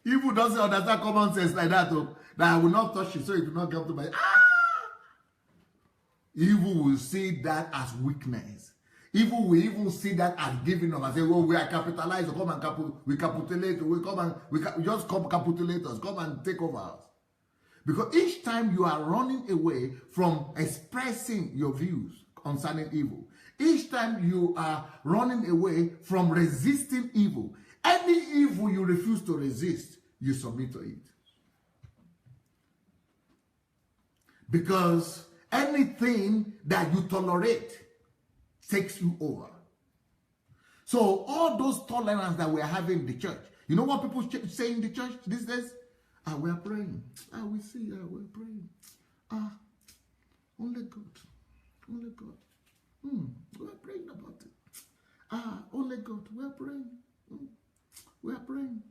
Evil doesn't understand common sense like that, though. That I will not touch it, so it will not come to my... Evil will see that as weakness. Evil will even see that as giving up and say, oh, we are capitalized, so come and we capitulate, we just come capitulate us, come and take over us. Because each time you are running away from expressing your views concerning evil, each time you are running away from resisting evil, any evil you refuse to resist, you submit to it. Because anything that you tolerate takes you over. So all those tolerance that we are having in the church, you know what people say in the church these days? We are praying. We see, we're praying. Only God. Only God. We are praying about it. Only God. We are praying. We are praying.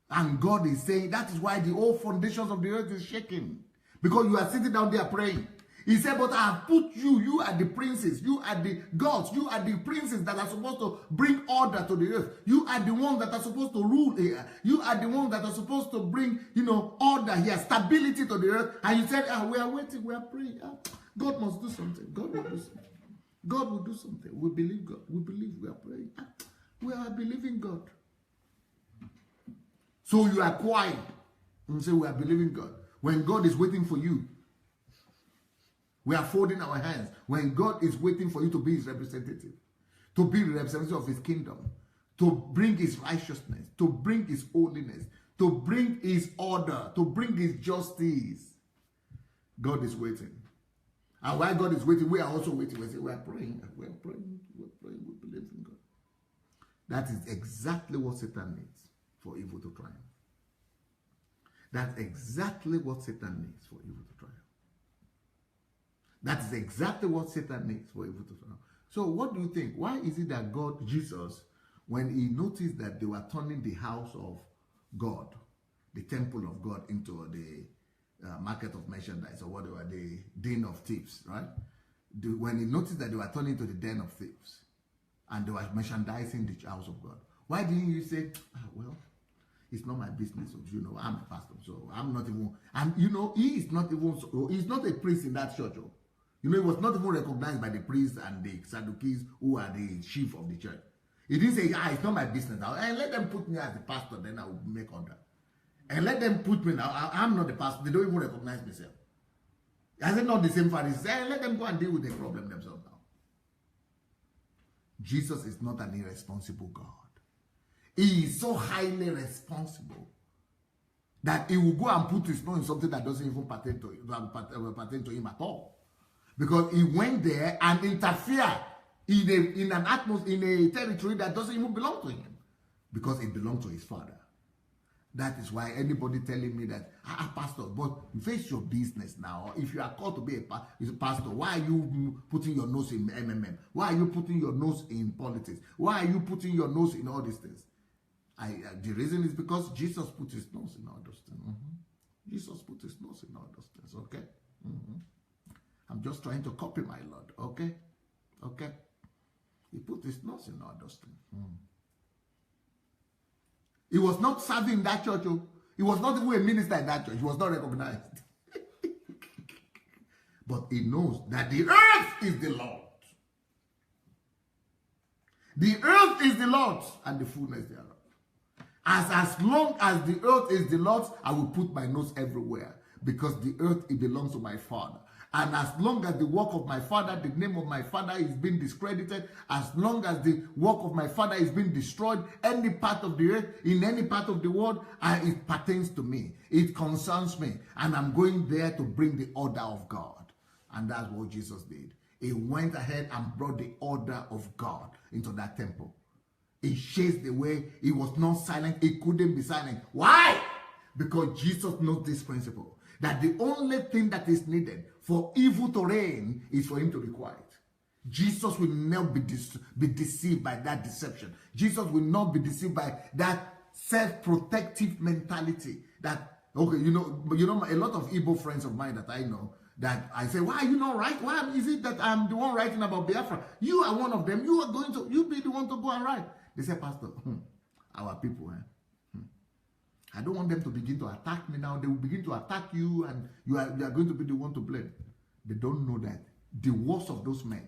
And God is saying that is why the whole foundations of the earth is shaking. Because you are sitting down there praying. He said, but I have put you are the princes, you are the gods, you are the princes that are supposed to bring order to the earth. You are the ones that are supposed to rule here. You are the ones that are supposed to bring, order here, stability to the earth. And you said, we are waiting, we are praying. God must do something. God will do something. God will do something. We believe God. We believe we are praying. We are believing God. So you are quiet and say we are believing God. When God is waiting for you We are folding our hands when God is waiting for you to be his representative, to be the representative of his kingdom, to bring his righteousness, to bring his holiness, to bring his order, to bring his justice. God is waiting. And while God is waiting, we are also waiting. We say, we are praying, we believe in God. That is exactly what Satan needs for evil to triumph. That's exactly what Satan needs for evil to triumph. That is exactly what Satan needs for evil to triumph. So what do you think? Why is it that God, Jesus, when he noticed that they were turning the house of God, the temple of God, into the market of merchandise, or whatever, the den of thieves, right? When he noticed that they were turning to the den of thieves, and they were merchandising the house of God, why didn't you say, well, it's not my business, you know, I'm a pastor, so I'm not even, and you know, he is not even, he's not a priest in that church, you know, he was not even recognized by the priests and the Sadducees, who are the chief of the church. He didn't say, it's not my business now, and let them put me as the pastor, then I will make order. And let them put me now. I'm not the pastor. They don't even recognize myself. Is it not the same Pharisees? Let them go and deal with the problem themselves now. Jesus is not an irresponsible God. He is so highly responsible that he will go and put his nose in something that doesn't even pertain to him at all. Because he went there and interfered in an atmosphere, in a territory that doesn't even belong to him. Because it belonged to his Father. That is why anybody telling me that, pastor, but face your business now. If you are called to be a pastor, why are you putting your nose in MMM? Why are you putting your nose in politics? Why are you putting your nose in all these things? The reason is because Jesus put his nose in all those things. Jesus put his nose in all those things, okay? I'm just trying to copy my Lord, okay? Okay? He put his nose in all those things. He was not serving that church. He was not even a minister in that church. He was not recognized. But he knows that the earth is the Lord. The earth is the Lord's and the fullness thereof. As long as the earth is the Lord's, I will put my nose everywhere. Because the earth, it belongs to my Father. And as long as the work of my Father, the name of my Father is being discredited, as long as the work of my Father is being destroyed, any part of the earth, in any part of the world, it pertains to me. It concerns me. And I'm going there to bring the order of God. And that's what Jesus did. He went ahead and brought the order of God into that temple. He chased away. He was not silent. He couldn't be silent. Why? Because Jesus knows this principle. That the only thing that is needed for evil to reign is for him to be quiet. Jesus will not be deceived by that deception. Jesus will not be deceived by that self-protective mentality. That, okay, you know, a lot of Igbo friends of mine that I know, that I say, why are you not right? Why is it that I'm the one writing about Biafra? You are one of them. You be the one to go and write. They say, Pastor, our people, I don't want them to begin to attack me now. They will begin to attack you, and you are going to be the one to blame. They don't know that the worst of those men,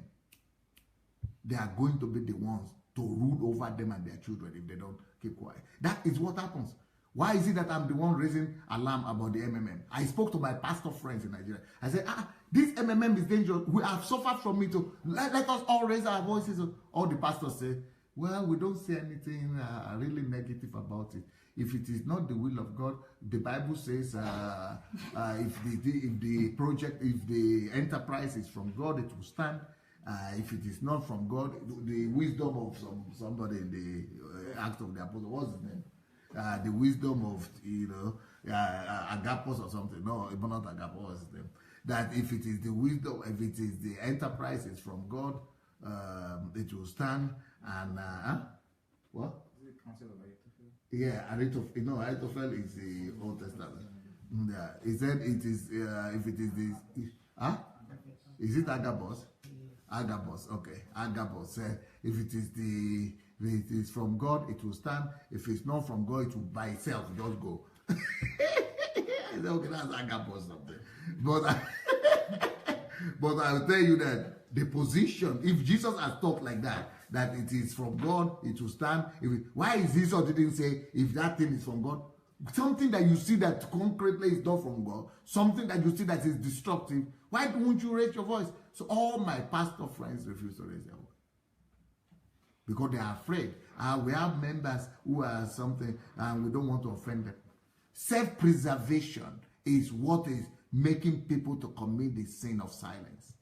they are going to be the ones to rule over them and their children if they don't keep quiet. That is what happens. Why is it that I'm the one raising alarm about the MMM? I spoke to my pastor friends in Nigeria. I said, this MMM is dangerous. We have suffered from it. Let us all raise our voices. All the pastors say, well, we don't say anything really negative about it. If it is not the will of God, the Bible says if the enterprise is from God, it will stand. If it is not from God, the wisdom of somebody in the Act of the Apostle, what's his name? The wisdom of, Agapos or something. No, not Agapos, what's his name? That if it is the wisdom, if it is the enterprise is from God, it will stand. And what? Is it Council of Ahithophel? Yeah, Ahithophel is the Old Testament. Yeah, he said it is if it is the is it Agabus? Agabus, okay. Agabus said if it is from God, it will stand. If it's not from God, it will by itself just go. I said, okay, that's Agabus something. But I will tell you that the position, if Jesus has talked like that it is from God, it will stand. Why is Jesus didn't say if that thing is from God? something that you see that concretely is not from God, something that you see that is destructive, why won't you raise your voice? So all my pastor friends refuse to raise their voice because they are afraid. We have members who are something and we don't want to offend them. Self-preservation is what is making people to commit the sin of silence.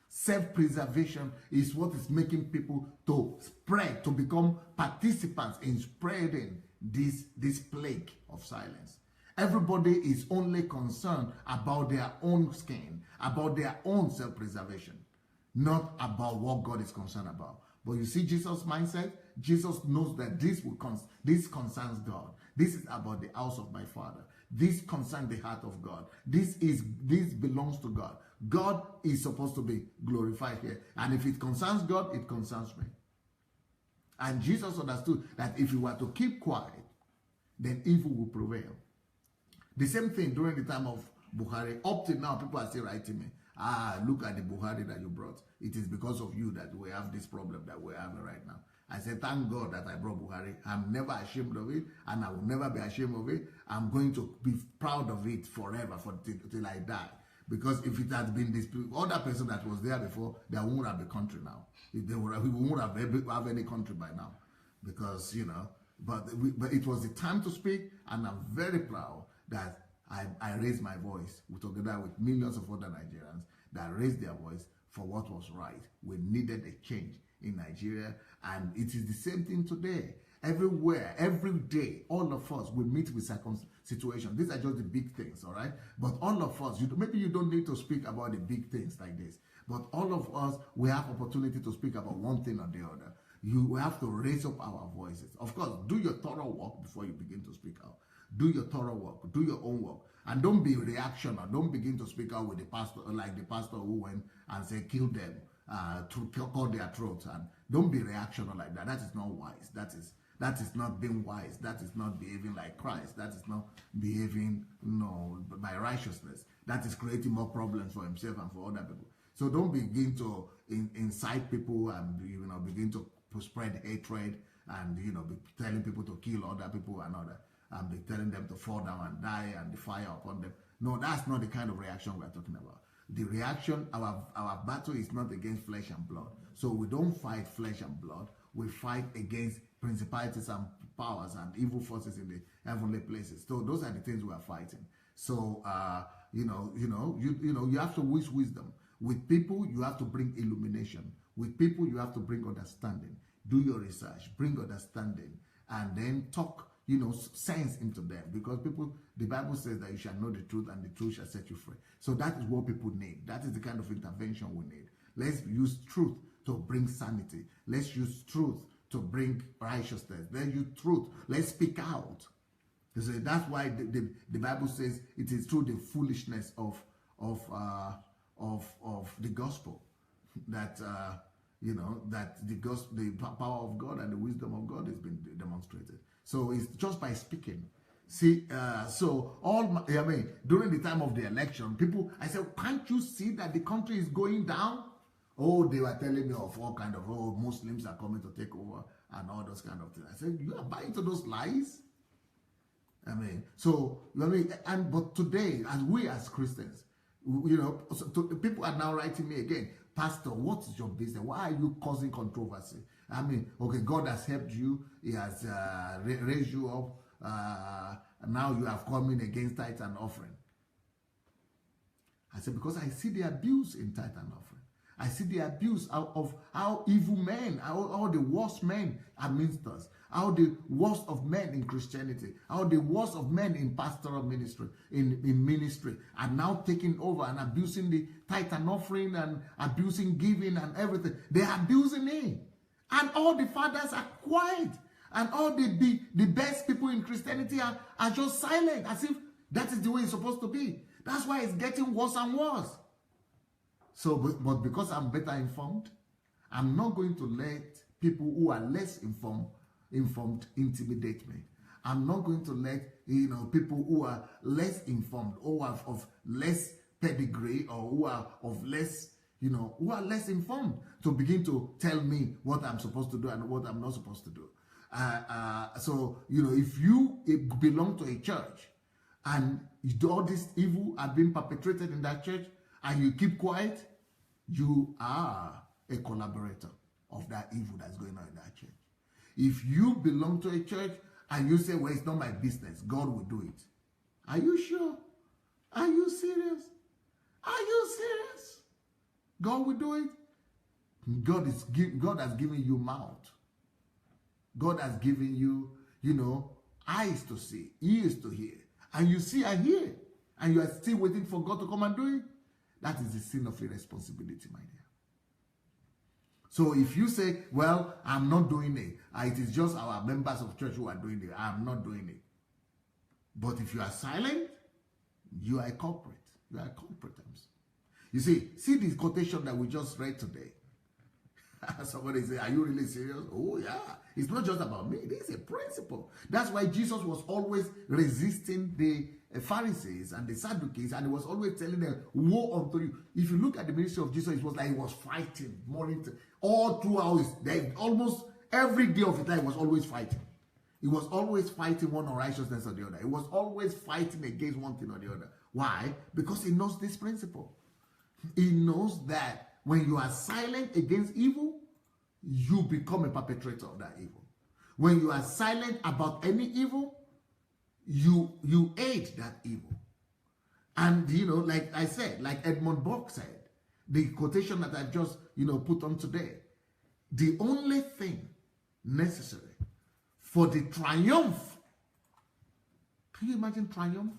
Self-preservation is what is making people to spread, to become participants in spreading this plague of silence. Everybody is only concerned about their own skin, about their own self-preservation, not about what God is concerned about. But you see Jesus' mindset? Jesus knows that this concerns God. This is about the house of my Father. This concerns the heart of God. This belongs to God. God is supposed to be glorified here. And if it concerns God, it concerns me. And Jesus understood that if he were to keep quiet, then evil will prevail. The same thing during the time of Buhari. Up till now, people are still writing me, look at the Buhari that you brought. It is because of you that we have this problem that we're having right now. I said, thank God that I brought Buhari. I'm never ashamed of it, and I will never be ashamed of it. I'm going to be proud of it forever, till I die. Because if it had been this other person that was there before, there wouldn't have a country now. We wouldn't have any country by now. Because, you know, but it was the time to speak, and I'm very proud that I raised my voice together with millions of other Nigerians that raised their voice for what was right. We needed a change in Nigeria, and it is the same thing today. Everywhere, every day, all of us will meet with situations. These are just the big things, all right? But all of us, maybe you don't need to speak about the big things like this, but all of us, we have opportunity to speak about one thing or the other. You have to raise up our voices. Of course, do your thorough work before you begin to speak out. Do your thorough work. Do your own work. And don't be reactionary. Don't begin to speak out with the pastor, like the pastor who went and said, kill them, to cut their throats. And don't be reactionary like that. That is not wise. That is not being wise. That is not behaving like Christ. That is not behaving, by righteousness. That is creating more problems for himself and for other people. So don't begin to incite people and begin to spread hatred and be telling people to kill other people and be telling them to fall down and die and the fire upon them. No, that's not the kind of reaction we're talking about. The reaction, our battle is not against flesh and blood. So we don't fight flesh and blood. We fight against principalities and powers and evil forces in the heavenly places. So those are the things we are fighting. So you have to use wisdom. With people, you have to bring illumination. With people, you have to bring understanding. Do your research, bring understanding, and then talk, sense into them. Because the Bible says that you shall know the truth and the truth shall set you free. So that is what people need. That is the kind of intervention we need. Let's use truth to bring sanity. Let's use truth to bring righteousness. Let's use truth. Let's speak out. So that's why the Bible says it is through the foolishness of the gospel that that the power of God and the wisdom of God has been demonstrated. So it's just by speaking. See, during the time of the election, I said, can't you see that the country is going down? Oh, they were telling me of all kind of, Muslims are coming to take over and all those kind of things. I said, you are buying to those lies? But today, as Christians, people are now writing me again, Pastor, what is your business? Why are you causing controversy? Okay, God has helped you. He has raised you up. Now you have come in against tithe and offering. I said, because I see the abuse in tithe and offering. I see the abuse of how evil men, how the worst men are ministers, how the worst of men in Christianity, how the worst of men in pastoral ministry, in ministry, are now taking over and abusing the tithe and offering and abusing giving and everything. They are abusing it. And all the fathers are quiet. And all the best people in Christianity are just silent, as if that is the way it's supposed to be. That's why it's getting worse and worse. So, but because I'm better informed, I'm not going to let people who are less informed intimidate me. I'm not going to let people who are less informed or of less pedigree or who are of less who are less informed to begin to tell me what I'm supposed to do and what I'm not supposed to do. So, if you belong to a church and all this evil are being perpetrated in that church and you keep quiet, you are a collaborator of that evil that's going on in that church. If you belong to a church and you say, well, it's not my business, God will do it. Are you sure? Are you serious? Are you serious? God will do it? God has given you mouth. God has given you, eyes to see, ears to hear. And you see and hear. And you are still waiting for God to come and do it. That is the sin of irresponsibility, my dear. So if you say, well, I'm not doing it. It is just our members of church who are doing it. I'm not doing it. But if you are silent, you are a culprit. You are a culprit. You see the quotation that we just read today. Somebody say, are you really serious? Oh, yeah. It's not just about me. This is a principle. That's why Jesus was always resisting the Pharisees and the Sadducees, and he was always telling them, woe unto you. If you look at the ministry of Jesus, it was like he was fighting all throughout his day. Almost every day of his life, he was always fighting. He was always fighting one unrighteousness or the other. He was always fighting against one thing or the other. Why? Because he knows this principle. He knows that when you are silent against evil, you become a perpetrator of that evil. When you are silent about any evil, you aid that evil. And, like I said, like Edmund Burke said, the quotation that I've just, put on today, the only thing necessary for the triumph, can you imagine triumph?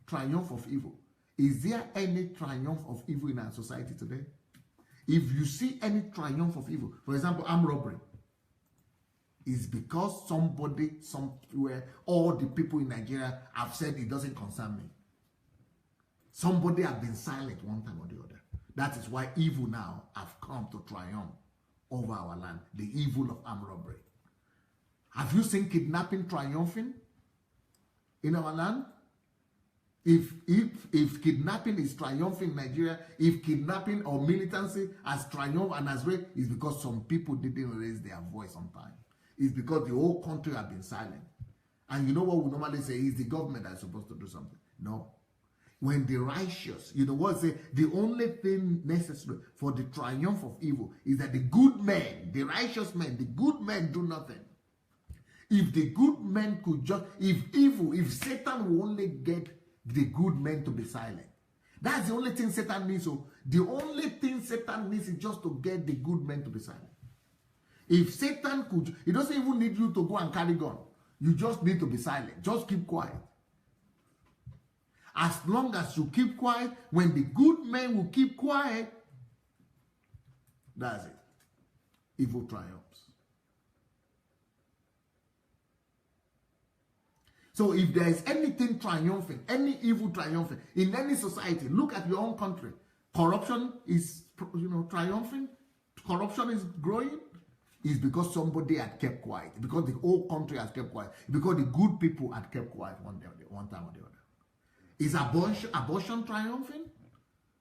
Triumph of evil. Is there any triumph of evil in our society today? If you see any triumph of evil, for example, armed robbery, it's because somebody, somewhere, all the people in Nigeria have said it doesn't concern me. Somebody have been silent one time or the other. That is why evil now have come to triumph over our land. The evil of armed robbery. Have you seen kidnapping triumphing in our land? If kidnapping is triumphing in Nigeria, if kidnapping or militancy has triumphed and has raised, it's because some people didn't raise their voice on time. It's because the whole country have been silent. And you know what we normally say is the government that's supposed to do something. No. When the righteous, say the only thing necessary for the triumph of evil is that the good men, the righteous men, the good men do nothing. If the good men could just, if Satan will only get the good men to be silent. That's the only thing Satan needs. So the only thing Satan needs is just to get the good men to be silent. If Satan could, he doesn't even need you to go and carry gun. You just need to be silent. Just keep quiet. As long as you keep quiet, when the good men will keep quiet, that's it. Evil triumphs. So if there is anything triumphing, any evil triumphing in any society, look at your own country. Corruption is, triumphing. Corruption is growing. It's because somebody had kept quiet. Because the whole country has kept quiet. Because the good people had kept quiet one time or the other. Is abortion triumphing?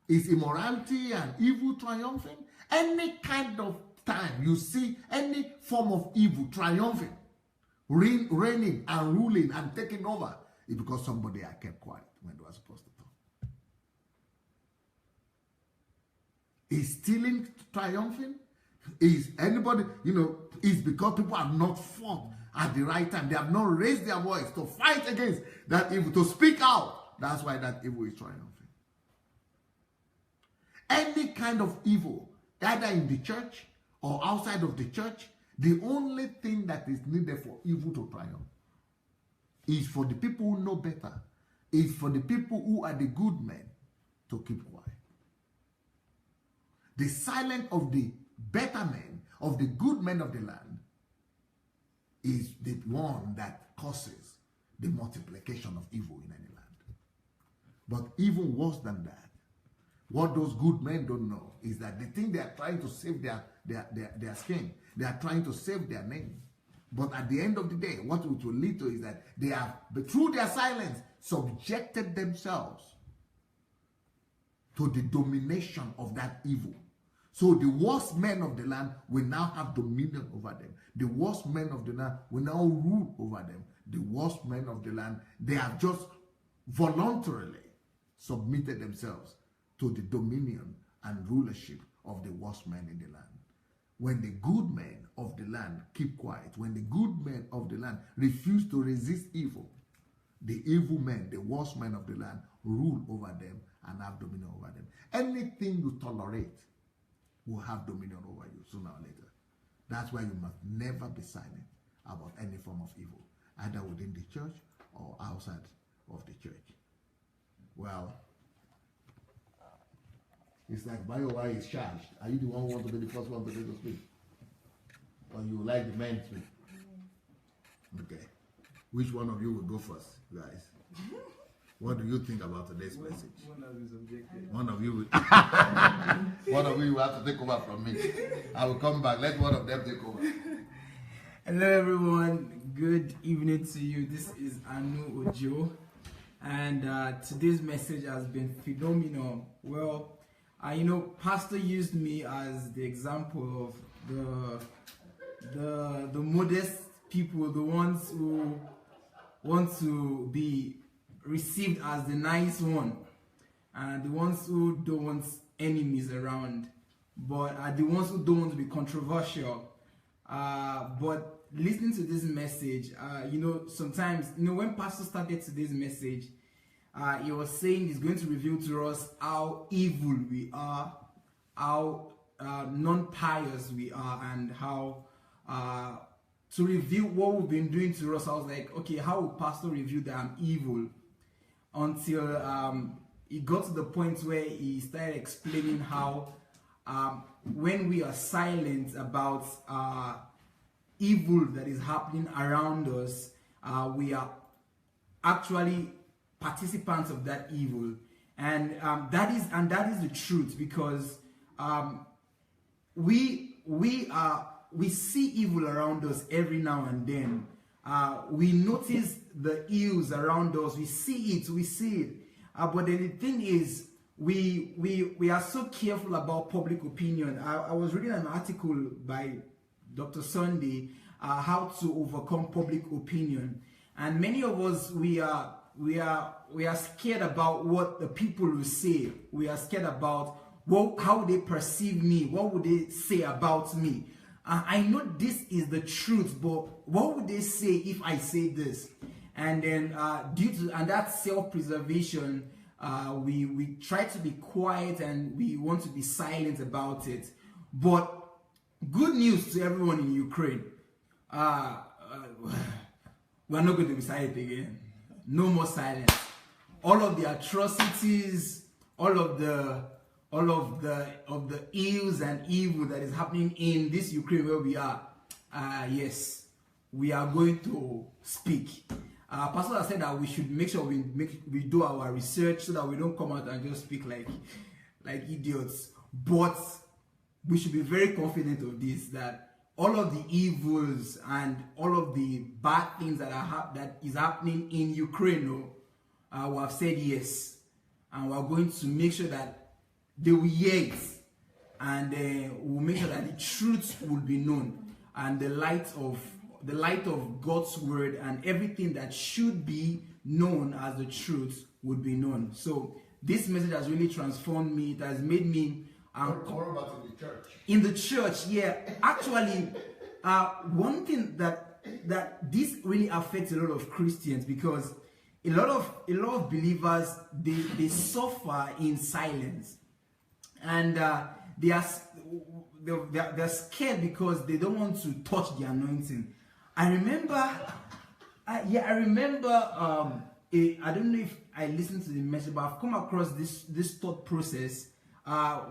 Is immorality and evil triumphing? Any kind of time you see any form of evil triumphing, reigning and ruling and taking over, it's because somebody had kept quiet when they were supposed to talk. Is stealing triumphing? Is anybody, it's because people have not fought at the right time. They have not raised their voice to fight against that evil, to speak out. That's why that evil is triumphing. Any kind of evil, either in the church or outside of the church, the only thing that is needed for evil to triumph is for the people who know better, is for the people who are the good men to keep quiet. The silence of the better men, of the good men of the land, is the one that causes the multiplication of evil in any land. But even worse than that, what those good men don't know is that the thing they are trying to save their skin, they are trying to save their name. But at the end of the day, what it will lead to is that they have, through their silence, subjected themselves to the domination of that evil. So the worst men of the land will now have dominion over them. The worst men of the land will now rule over them. The worst men of the land, they have just voluntarily submitted themselves to the dominion and rulership of the worst men in the land. When the good men of the land keep quiet, when the good men of the land refuse to resist evil, the evil men, the worst men of the land, rule over them and have dominion over them. Anything you tolerate will have dominion over you sooner or later. That's why you must never be silent about any form of evil, either within the church or outside of the church. Well, it's like BioY is charged. Are you the one who wants to be the first one to speak? Or you like the men to speak? Okay. Which one of you will go first, guys? What do you think about today's message? One of his objectives. One of you will one of you will have to take over from me. I will come back. Let one of them take over. Hello everyone, good evening to you. This is Anu Ojo, and today's message has been phenomenal. Well, Pastor used me as the example of the modest people, the ones who want to be received as the nice one, and the ones who don't want enemies around, but the ones who don't want to be controversial. But listening to this message, sometimes, when Pastor started today's message, he was saying he's going to reveal to us how evil we are, how non-pious we are, and how to reveal what we've been doing to us. I was like, okay, how will Pastor reveal that I'm evil? Until he got to the point where he started explaining how when we are silent about evil that is happening around us, we are actually participants of that evil, and that is the truth, because we see evil around us every now and then. We notice the ills around us. We see it. But then the thing is, we are so careful about public opinion. I was reading an article by Dr. Sandey, how to overcome public opinion, and many of us we are scared about what the people will say. We are scared about how they perceive me. What would they say about me? I know this is the truth, but what would they say if I say this? And then due to that self-preservation, we try to be quiet and we want to be silent about it. But good news to everyone in Ukraine. We're not going to be silent again. No more silence. All of the atrocities, all of the ills and evil that is happening in this Ukraine where we are, yes, we are going to speak. Pastor has said that we should make sure we do our research so that we don't come out and just speak like idiots. But we should be very confident of this, that all of the evils and all of the bad things that is happening in Ukraine, we have said yes, and we are going to make sure that they will hear it, and we'll make sure that the truth will be known, and the light of God's word and everything that should be known as the truth would be known. So this message has really transformed me. It has made me what about in the church? In the church, yeah. Actually, one thing that this really affects a lot of Christians, because a lot of believers, they suffer in silence, and they're scared because they don't want to touch the anointing. I remember I don't know if I listened to the message, but I've come across this thought process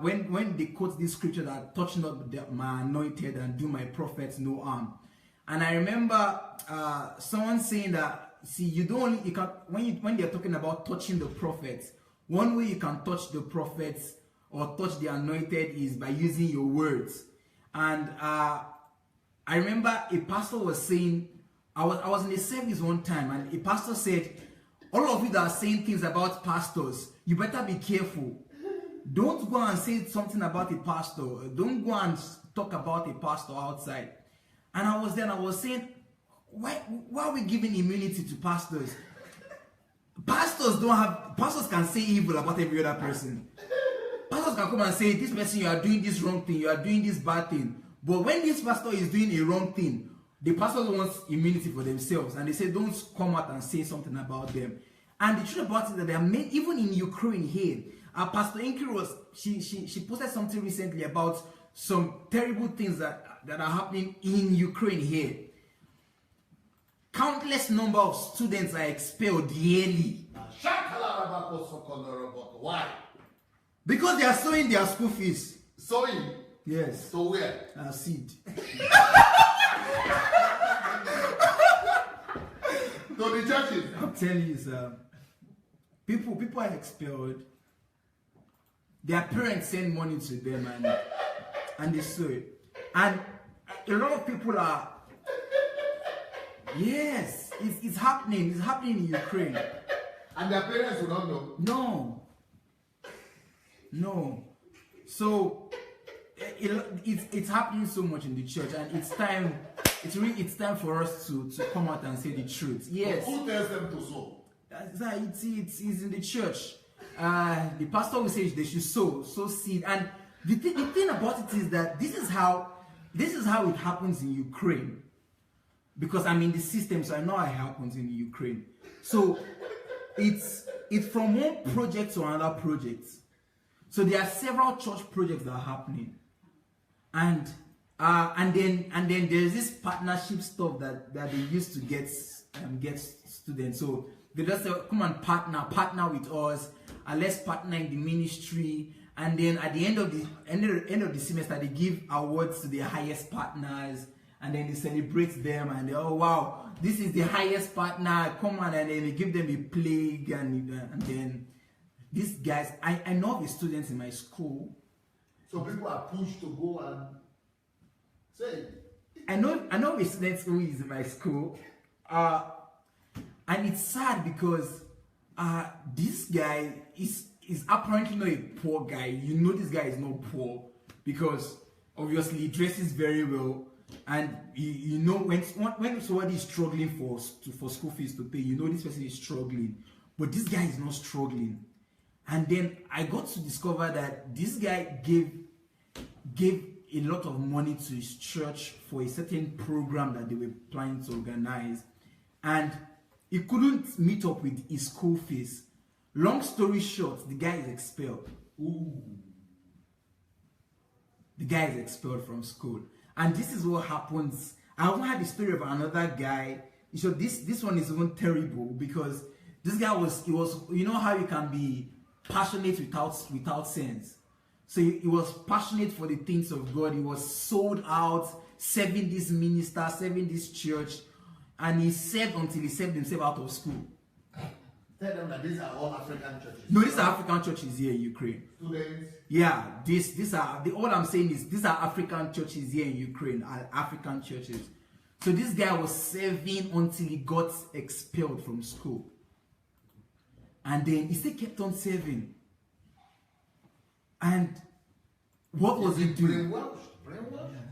when they quote this scripture that touch not my anointed and do my prophets no harm. And I remember someone saying that, see, when they're talking about touching the prophets, one way you can touch the prophets or touch the anointed is by using your words. And I remember a pastor was saying, I was in a service one time, and a pastor said, all of you that are saying things about pastors, you better be careful. Don't go and say something about a pastor. Don't go and talk about a pastor outside. And I was there and I was saying, why are we giving immunity to pastors? Pastors can say evil about every other person. Pastors can come and say, this person, you are doing this wrong thing, you are doing this bad thing. But when this pastor is doing a wrong thing, the pastor wants immunity for themselves. And they say, don't come out and say something about them. And the truth about it is that there are many, even in Ukraine here, Pastor Inki she posted something recently about some terrible things that are happening in Ukraine here. Countless number of students are expelled yearly. Why? Because they are sowing their school fees. Sowing? Yes. So where? Seed. So the churches? I'm telling you, sir. People are expelled. Their parents send money to them and they sow it. And a lot of people are... Yes, it's happening. It's happening in Ukraine. And their parents will not know? No. So it's happening so much in the church, and it's time for us to come out and say the truth. Yes. But who tells them to sow? It's in the church. The pastor will say they should sow seed. And the thing about it is that this is how it happens in Ukraine. Because I'm in the system, so I know how it happens in Ukraine. So it's from one project to another project. So there are several church projects that are happening, and then there's this partnership stuff that they used to get students. So they just say, come and partner with us, and let's partner in the ministry. And then at the end of the semester, they give awards to the highest partners, and then they celebrate them, and they, oh wow, this is the highest partner, come on, and then they give them a plaque, and then these guys, I know the students in my school. So people are pushed to go and say. I know the students who is in my school, and it's sad because this guy is apparently not a poor guy. You know this guy is not poor because obviously he dresses very well, and you know when somebody is struggling for school fees to pay, you know this person is struggling, but this guy is not struggling. And then I got to discover that this guy gave a lot of money to his church for a certain program that they were planning to organize, and he couldn't meet up with his school fees. Long story short, the guy is expelled. Ooh. The guy is expelled from school. And this is what happens. I also had the story of another guy. So this one is even terrible because this guy was you know how you can be passionate without sense. So he was passionate for the things of God. He was sold out, serving this minister, serving this church, and he served until he served himself out of school. Tell them that these are all African churches. No, these are African churches here in Ukraine. Students? Yeah, these are all I'm saying is these are African churches here in Ukraine, are African churches. So this guy was serving until he got expelled from school. And then he still kept on serving. And what was he doing? Brainwashed. Yeah.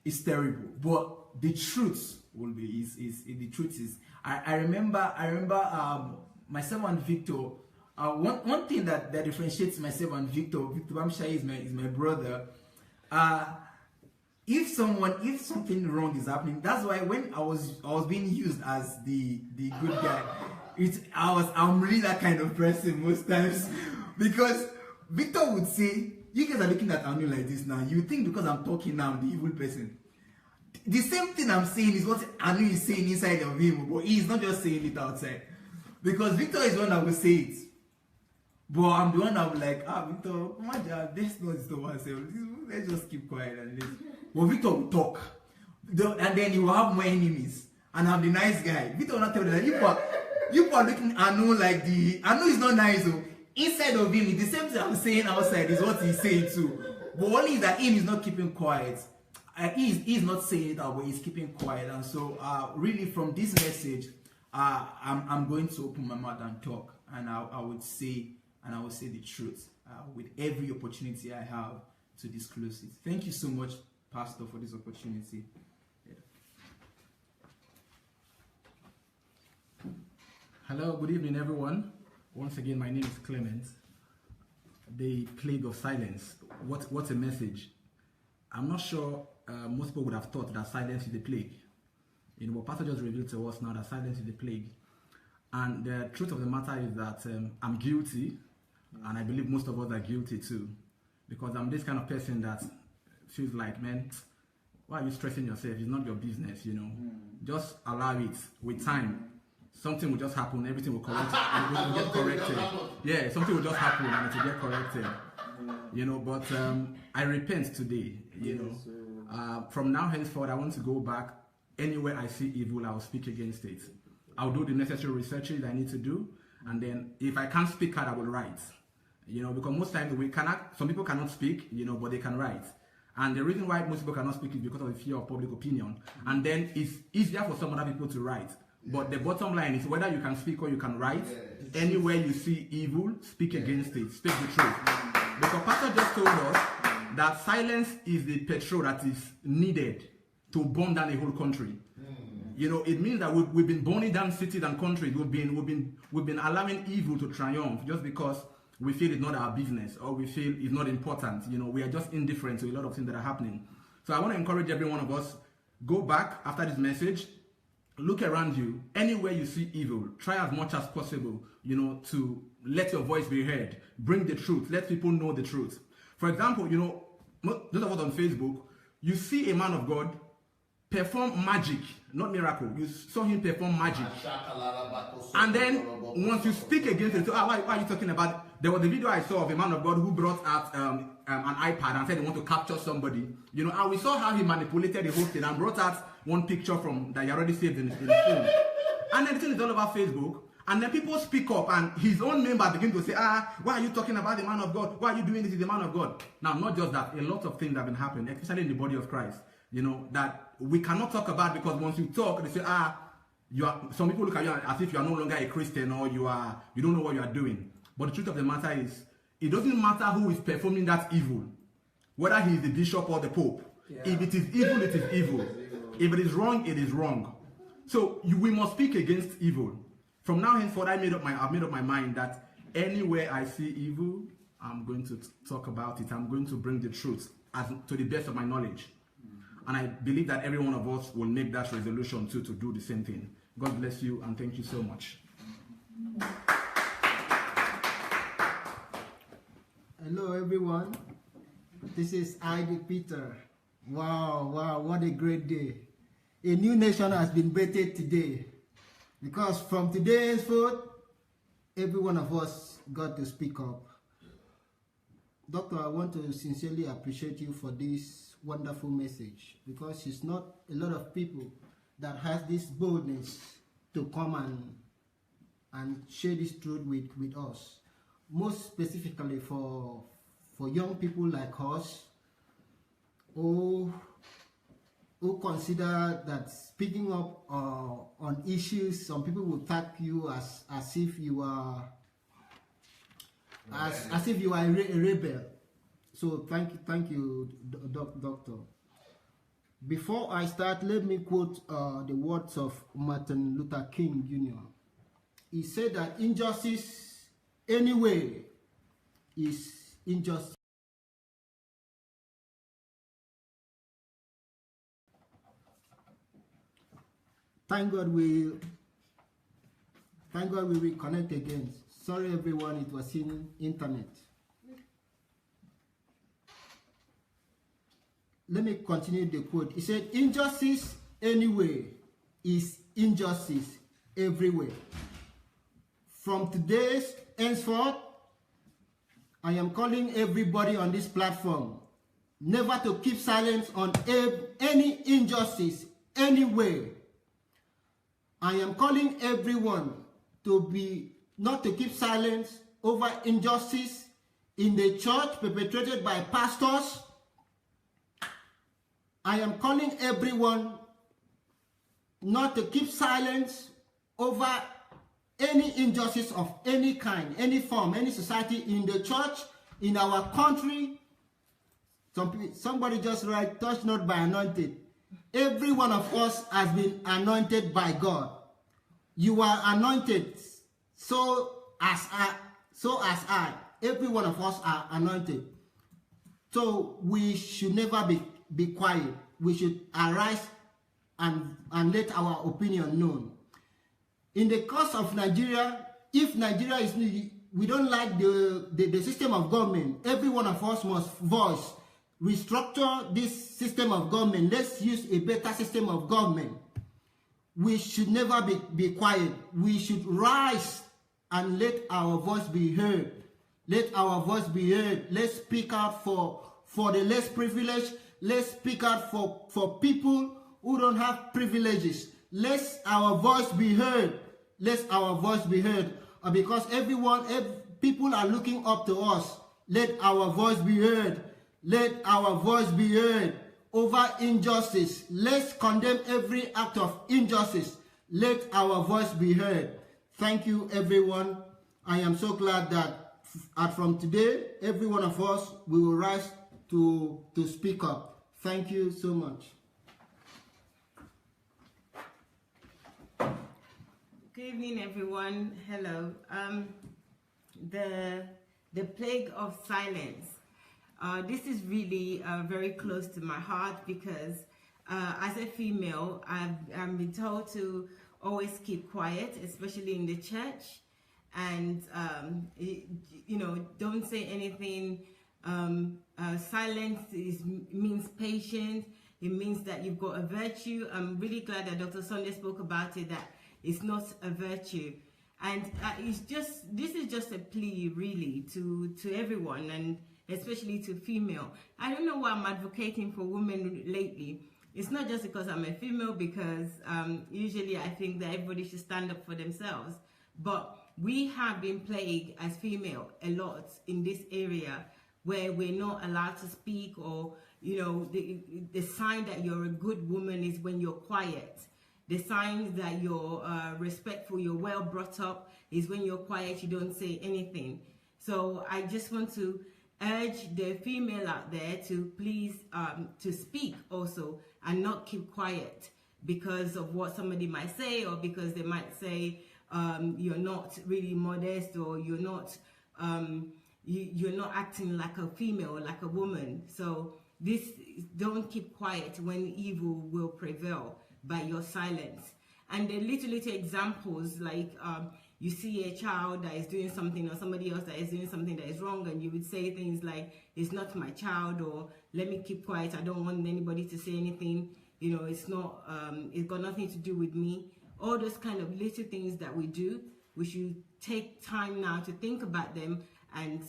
It's terrible. But the truth will be the truth is I remember myself and Victor. One thing that differentiates myself and Victor Bamshai is my brother. If something wrong is happening, that's why when I was being used as the good guy, I'm really that kind of person most times, because Victor would say, you guys are looking at Anu like this now, you think because I'm talking now I'm the evil person. The same thing I'm saying is what Anu is saying inside of him, but he's not just saying it outside, because Victor is the one that will say it, but I'm the one that will like, Victor, come on, let's not disturb ourselves, let's just keep quiet and let's. But Victor will talk, and then he will have more enemies, and I'm the nice guy. Victor will not tell them that you are looking at Anu like Anu is not nice. So inside of him, the same thing I'm saying outside is what he's saying too. But only that him is not keeping quiet. He's not saying it out, but he's keeping quiet. And so, really, from this message, I'm going to open my mouth and talk, and I would say and I will say the truth with every opportunity I have to disclose it. Thank you so much, Pastor, for this opportunity. Hello, good evening, everyone. Once again, my name is Clement. The plague of silence. What a message. I'm not sure most people would have thought that silence is the plague. You know, what Pastor just revealed to us now, that silence is the plague. And the truth of the matter is that I'm guilty, and I believe most of us are guilty too, because I'm this kind of person that feels like, man, why are you stressing yourself? It's not your business, you know. Just allow it. With time, something will just happen, everything will correct, and it will get corrected. Yeah, something will just happen and it will get corrected. You know, but I repent today, you know. From now henceforth, I want to go back. Anywhere I see evil, I will speak against it. I'll do the necessary researches I need to do, and then if I can't speak out, I will write. You know, because most times some people cannot speak, you know, but they can write. And the reason why most people cannot speak is because of the fear of public opinion. And then it's easier for some other people to write. But the bottom line is whether you can speak or you can write, anywhere you see evil, speak against it, speak the truth. Because Pastor just told us that silence is the petrol that is needed to burn down a whole country. You know, it means that we've been burning down cities and countries. We've been allowing evil to triumph just because we feel it's not our business, or we feel it's not important. You know, we are just indifferent to a lot of things that are happening. So I want to encourage every one of us, go back after this message, look around you. Anywhere you see evil, try as much as possible, you know, to let your voice be heard. Bring the truth. Let people know the truth. For example, you know, those of us on Facebook, you see a man of God perform magic, not miracle. You saw him perform magic. And then once you speak against it, why are you talking about it? There was a video I saw of a man of God who brought out an iPad and said he want to capture somebody. You know, and we saw how he manipulated the whole thing and brought out one picture from that he already saved in his phone. And then the thing is all over Facebook. And then people speak up, and his own member begin to say, why are you talking about the man of God? Why are you doing this to the man of God? Now, not just that, a lot of things have been happening, especially in the body of Christ, you know, that we cannot talk about, because once you talk, they say, some people look at you as if you are no longer a Christian, or you don't know what you are doing. But the truth of the matter is, it doesn't matter who is performing that evil, whether he is the bishop or the pope. Yeah. If it is evil, it is evil. If it is wrong, it is wrong. So we must speak against evil. From now henceforth, I've made up my mind that anywhere I see evil, I'm going to talk about it. I'm going to bring the truth to the best of my knowledge. And I believe that every one of us will make that resolution too, to do the same thing. God bless you, and thank you so much. Hello, everyone. This is I.D. Peter. Wow, what a great day. A new nation has been birthed today. Because from today's forth, every one of us got to speak up. Doctor, I want to sincerely appreciate you for this wonderful message, because it's not a lot of people that has this boldness to come and share this truth with us. Most specifically for young people like us who consider that speaking up on issues, some people will tag you as if you are as if you are a rebel. So thank you, Doctor. Before I start, let me quote the words of Martin Luther King Jr. He said that injustice anyway is injustice. Thank God we reconnect again. Sorry everyone, it was in internet. Let me continue the quote. He said, injustice anyway is injustice everywhere. From today's henceforth, I am calling everybody on this platform never to keep silence on any injustice anywhere. I am calling everyone not to keep silence over injustice in the church perpetrated by pastors. I am calling everyone not to keep silence over any injustice of any kind, any form, any society in the church, in our country. Somebody just write, touch not by anointed. Every one of us has been anointed by God. You are anointed, so as I. Every one of us are anointed. So we should never be quiet. We should arise and let our opinion known. In the course of Nigeria, if Nigeria is, we don't like the system of government, every one of us must voice, restructure this system of government. Let's use a better system of government. We should never be quiet. We should rise and let our voice be heard. Let our voice be heard. Let's speak out for the less privileged. Let's speak out for people who don't have privileges. Let our voice be heard. Let our voice be heard. Because people are looking up to us. Let our voice be heard. Let our voice be heard over injustice. Let's condemn every act of injustice. Let our voice be heard. Thank you, everyone. I am so glad that from today, every one of us, we will rise to speak up. Thank you so much. Good evening, everyone. Hello. The plague of silence. This is really very close to my heart because as a female, I've been told to always keep quiet, especially in the church, and don't say anything. Silence means patience. It means that you've got a virtue. I'm really glad that Dr. Sandey spoke about it, that it's not a virtue. And this is just a plea really to everyone, and especially to female. I don't know why I'm advocating for women lately. It's not just because I'm a female, because usually I think that everybody should stand up for themselves. But we have been plagued as female a lot in this area where we're not allowed to speak, or the sign that you're a good woman is when you're quiet. The signs that you're respectful, you're well brought up, is when you're quiet, you don't say anything. So I just want to urge the female out there to please to speak also, and not keep quiet because of what somebody might say, or because they might say you're not really modest, or you're not acting like a female, like a woman. So don't keep quiet when evil will prevail by your silence. And the little examples, like you see a child that is doing something, or somebody else that is doing something that is wrong, and you would say things like, it's not my child, or let me keep quiet, I don't want anybody to say anything, it's not, it's got nothing to do with me. All those kind of little things that we do, we should take time now to think about them and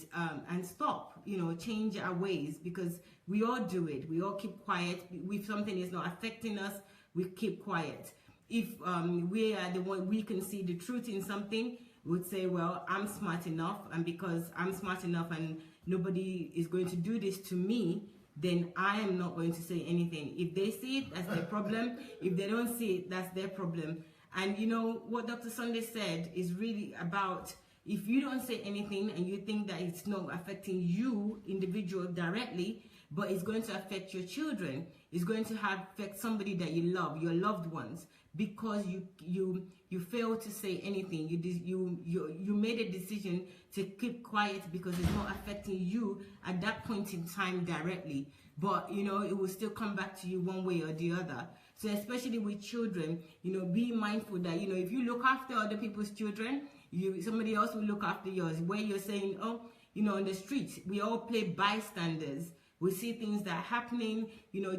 stop, change our ways, because we all do it. We all keep quiet. If something is not affecting us, we keep quiet. If we are the one, we can see the truth in something, we would say, well, I'm smart enough, and because I'm smart enough and nobody is going to do this to me, then I am not going to say anything. If they see it, that's their problem. If they don't see it, that's their problem. And what Dr. Sandey said is really about, if you don't say anything and you think that it's not affecting you individual directly, but it's going to affect your children, it's going to affect somebody that you love, your loved ones, because you failed to say anything. You made a decision to keep quiet because it's not affecting you at that point in time directly, but it will still come back to you one way or the other. So especially with children, be mindful that if you look after other people's children, somebody else will look after yours. Where you're saying, oh, on the streets, we all play bystanders. We see things that are happening,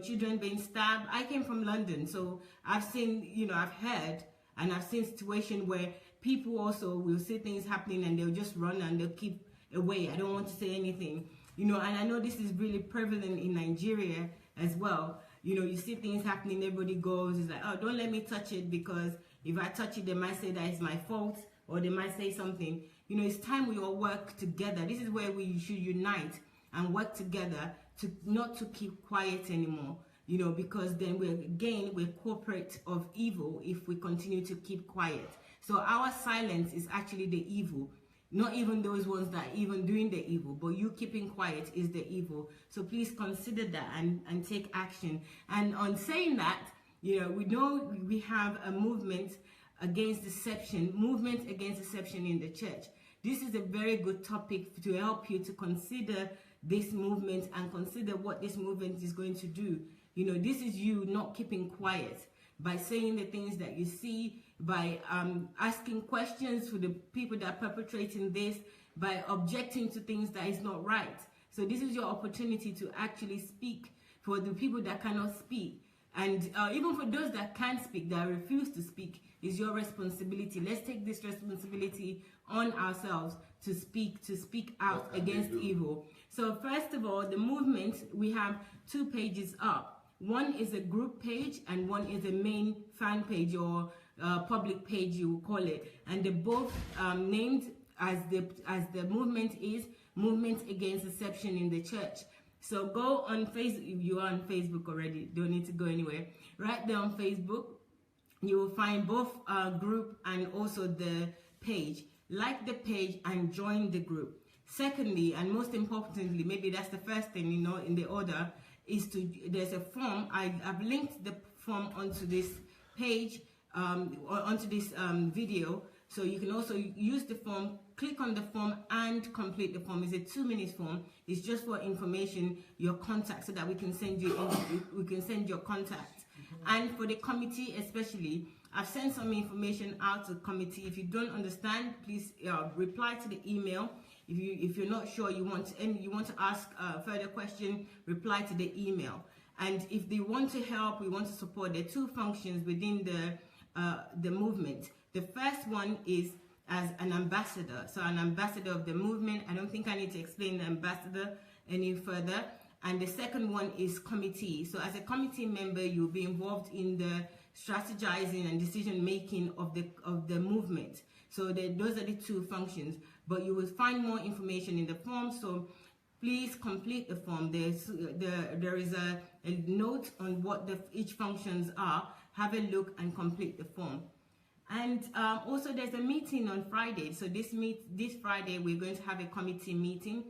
children being stabbed. I came from London, so I've seen, I've heard, and I've seen situations where people also will see things happening and they'll just run and they'll keep away. I don't want to say anything, and I know this is really prevalent in Nigeria as well. You see things happening, everybody goes, it's like, oh, don't let me touch it, because if I touch it, they might say that it's my fault, or they might say something. It's time we all work together. This is where we should unite and work together to not to keep quiet anymore. you know, because then we're corporate of evil if we continue to keep quiet. So our silence is actually the evil, not even those ones that are even doing the evil, but you keeping quiet is the evil. So please consider that and take action. And on saying that, you know we have a movement against deception in the church. This is a very good topic to help you to consider this movement and consider what this movement is going to do. You know, this is you not keeping quiet by saying the things that you see, by asking questions for the people that are perpetrating this, by objecting to things that is not right. So this is your opportunity to actually speak for the people that cannot speak. And even for those that can't speak, that refuse to speak, is your responsibility. Let's take this responsibility on ourselves to speak out against evil. So first of all, the movement, we have 2 pages up. One is a group page and one is a main fan page, or public page, you will call it. And they're both named as the movement is Movement Against Deception in the Church. So go on Facebook. If you are on Facebook already, don't need to go anywhere. Right there on Facebook, you will find both group and also the page. Like the page and join the group. Secondly, and most importantly, maybe that's the first thing, you know, in the order, is there's a form. I've linked the form onto this page, or onto this video. So you can also use the form, click on the form and complete the form. It's a 2-minute form. It's just for information, your contact, so that we can send you your contact. And for the committee especially, I've sent some information out to the committee. If you don't understand, please reply to the email. If you're not sure, you want to ask a further question, reply to the email. And if they want to help, we want to support, there are 2 functions within the movement. The first one is as an ambassador. So an ambassador of the movement. I don't think I need to explain the ambassador any further. And the second one is committee. So as a committee member, you'll be involved in the strategizing and decision making of the movement. So those are the 2 functions. But you will find more information in the form. So please complete the form. There is a note on what each functions are. Have a look and complete the form. And also there's a meeting on Friday. So this Friday we're going to have a committee meeting.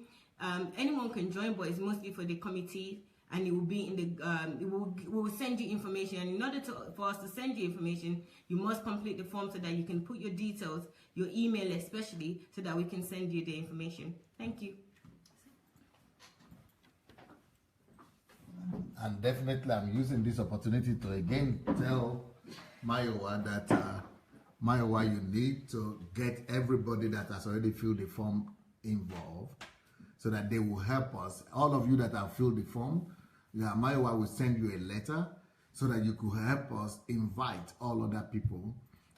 Anyone can join, but it's mostly for the committee, and it will be in the we will send you information. And in order for us to send you information, you must complete the form so that you can put your details, your email especially, so that we can send you the information. Thank you. And definitely I'm using this opportunity to again tell Mayowa that Mayowa, you need to get everybody that has already filled the form involved, so that they will help us. All of you that have filled the form, Mayowa will send you a letter so that you could help us invite all other people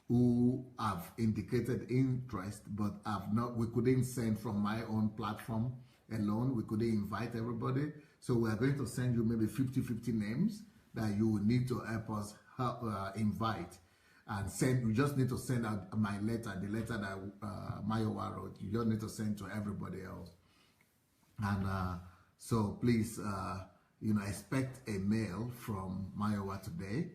who have indicated interest but have not. We couldn't send from my own platform alone. We couldn't invite everybody. So we are going to send you maybe 50 names that you will need to help us invite. And send. You just need to send out my letter, the letter that Mayowa wrote. You just need to send to everybody else. And so please, expect a mail from Mayowa today.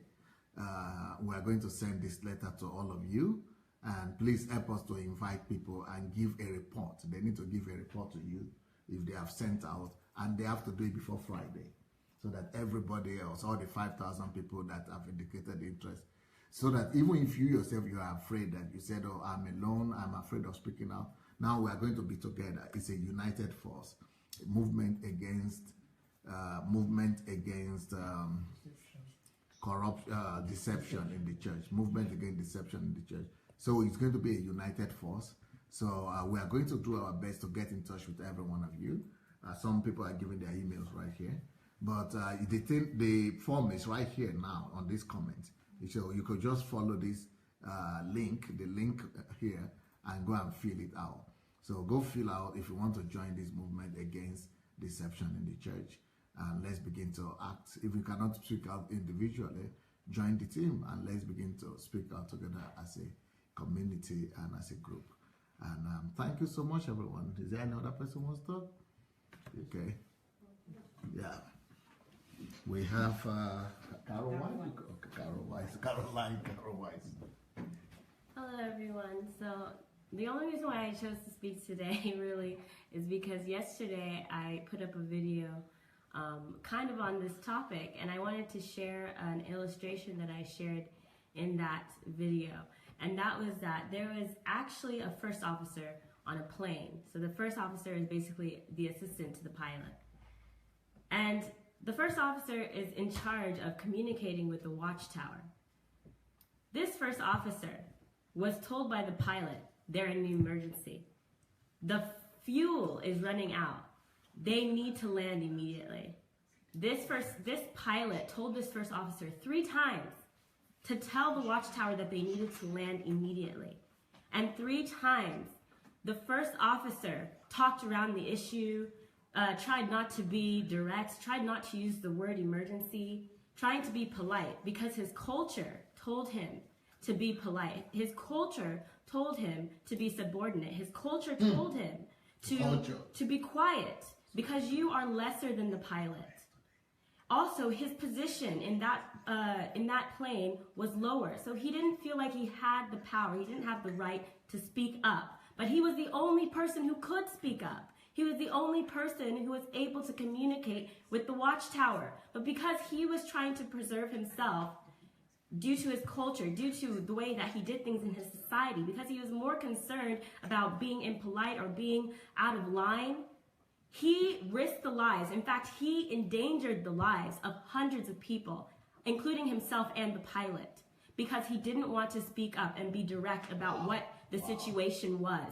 We are going to send this letter to all of you. And please help us to invite people and give a report. They need to give a report to you if they have sent out. And they have to do it before Friday, so that everybody else, all the 5,000 people that have indicated interest, so that even if you yourself, you are afraid, that you said, oh, I'm alone, I'm afraid of speaking out. Now we are going to be together. It's a united force. Movement against deception in the church. Movement against deception in the church. So it's going to be a united force. So we are going to do our best to get in touch with every one of you. Some people are giving their emails right here. But the form is right here now on this comment. So you could just follow this link, the link here, and go and fill it out. So go fill out if you want to join this movement against deception in the church. And let's begin to act. If you cannot speak out individually, join the team and let's begin to speak out together as a community and as a group. And thank you so much, everyone. Is there any other person who wants to talk? Okay. Yeah. We have Caroline. Okay, Caroline Wise. Hello everyone. So the only reason why I chose to speak today really is because yesterday I put up a video kind of on this topic, and I wanted to share an illustration that I shared in that video. And that was that there was actually a first officer on a plane. So the first officer is basically the assistant to the pilot. And the first officer is in charge of communicating with the watchtower. This first officer was told by the pilot, they're in an emergency. The fuel is running out. They need to land immediately. This pilot told this first officer 3 times to tell the watchtower that they needed to land immediately. And 3 times, the first officer talked around the issue, tried not to be direct, tried not to use the word emergency, trying to be polite because his culture told him to be polite. His culture told him to be subordinate. His culture told him to be quiet because you are lesser than the pilot. Also, his position in that plane was lower, so he didn't feel like he had the power. He didn't have the right to speak up. But he was the only person who could speak up. He was the only person who was able to communicate with the watchtower. But because he was trying to preserve himself, due to his culture, due to the way that he did things in his society, because he was more concerned about being impolite or being out of line, he risked the lives. In fact, he endangered the lives of hundreds of people, including himself and the pilot, because he didn't want to speak up and be direct about what the situation was.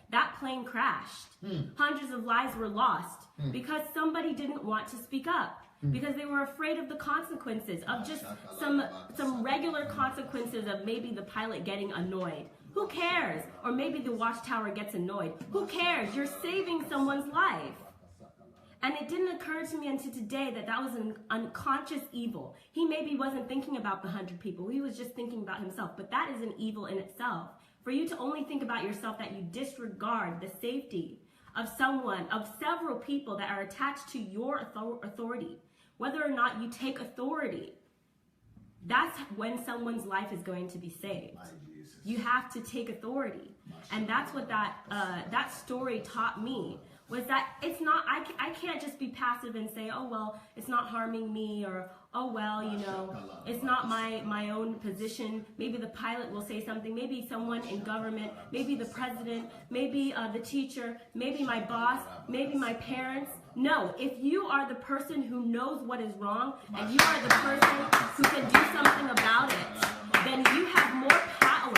That plane crashed. Hundreds of lives were lost because somebody didn't want to speak up, because they were afraid of the consequences, of just some regular consequences of maybe the pilot getting annoyed. Who cares? Or maybe the watchtower gets annoyed. Who cares? You're saving someone's life. And it didn't occur to me until today that that was an unconscious evil. He maybe wasn't thinking about the 100 people. He was just thinking about himself. But that is an evil in itself. For you to only think about yourself, that you disregard the safety of someone, of several people that are attached to your authority. Whether or not you take authority, that's when someone's life is going to be saved. You have to take authority. And that's what that story taught me, was that it's not, I can't just be passive and say, oh, well, it's not harming me, or, oh, well, you know, it's not my own position. Maybe the pilot will say something, maybe someone in government, maybe the president, maybe the teacher, maybe my boss, maybe my parents. No, if you are the person who knows what is wrong, and you are the person who can do something about it, then you have more power.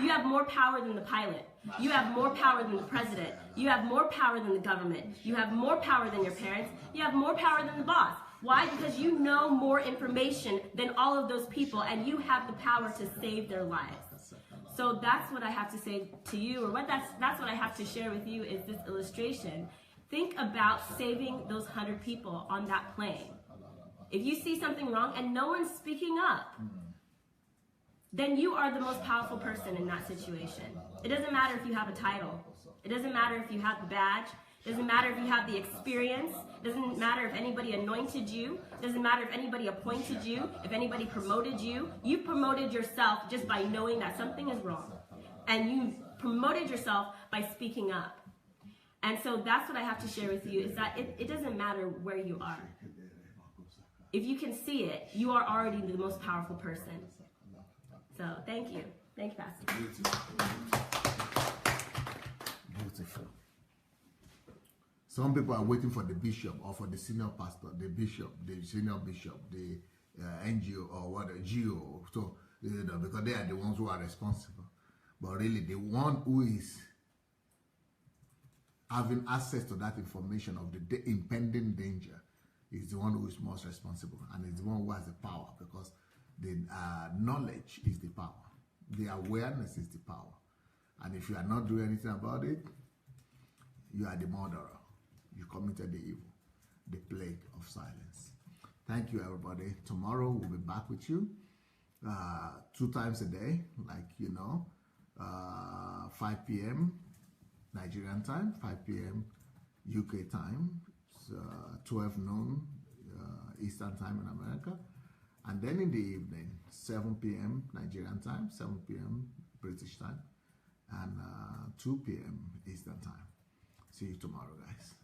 You have more power than the pilot. You have more power than the president. You have more power than the government. You have more power than your parents. You have more power than the boss. Why? Because you know more information than all of those people, and you have the power to save their lives. So that's what I have to say to you, or that's what I have to share with you, is this illustration. Think about saving those 100 people on that plane. If you see something wrong and no one's speaking up, then you are the most powerful person in that situation. It doesn't matter if you have a title. It doesn't matter if you have the badge. It doesn't matter if you have the experience. It doesn't matter if anybody anointed you. It doesn't matter if anybody appointed you, if anybody promoted you. You promoted yourself just by knowing that something is wrong. And you promoted yourself by speaking up. And so that's what I have to share with you, is that it doesn't matter where you are. If you can see it, you are already the most powerful person. So thank you. Thank you, Pastor. Beautiful. Some people are waiting for the bishop or for the senior pastor, the bishop, the senior bishop, the NGO or what, GO. So, you know, because they are the ones who are responsible. But really, the one who is having access to that information of the impending danger is the one who is most responsible, and is the one who has the power, because the knowledge is the power. The awareness is the power. And if you are not doing anything about it, you are the murderer. You committed the evil, the plague of silence. Thank you, everybody. Tomorrow we'll be back with you 2 times a day, like you know, 5 p.m. Nigerian time, 5 p.m. UK time, 12 noon Eastern Time in America. And then in the evening, 7 p.m. Nigerian time, 7 p.m. British time, and 2 p.m. Eastern time. See you tomorrow, guys.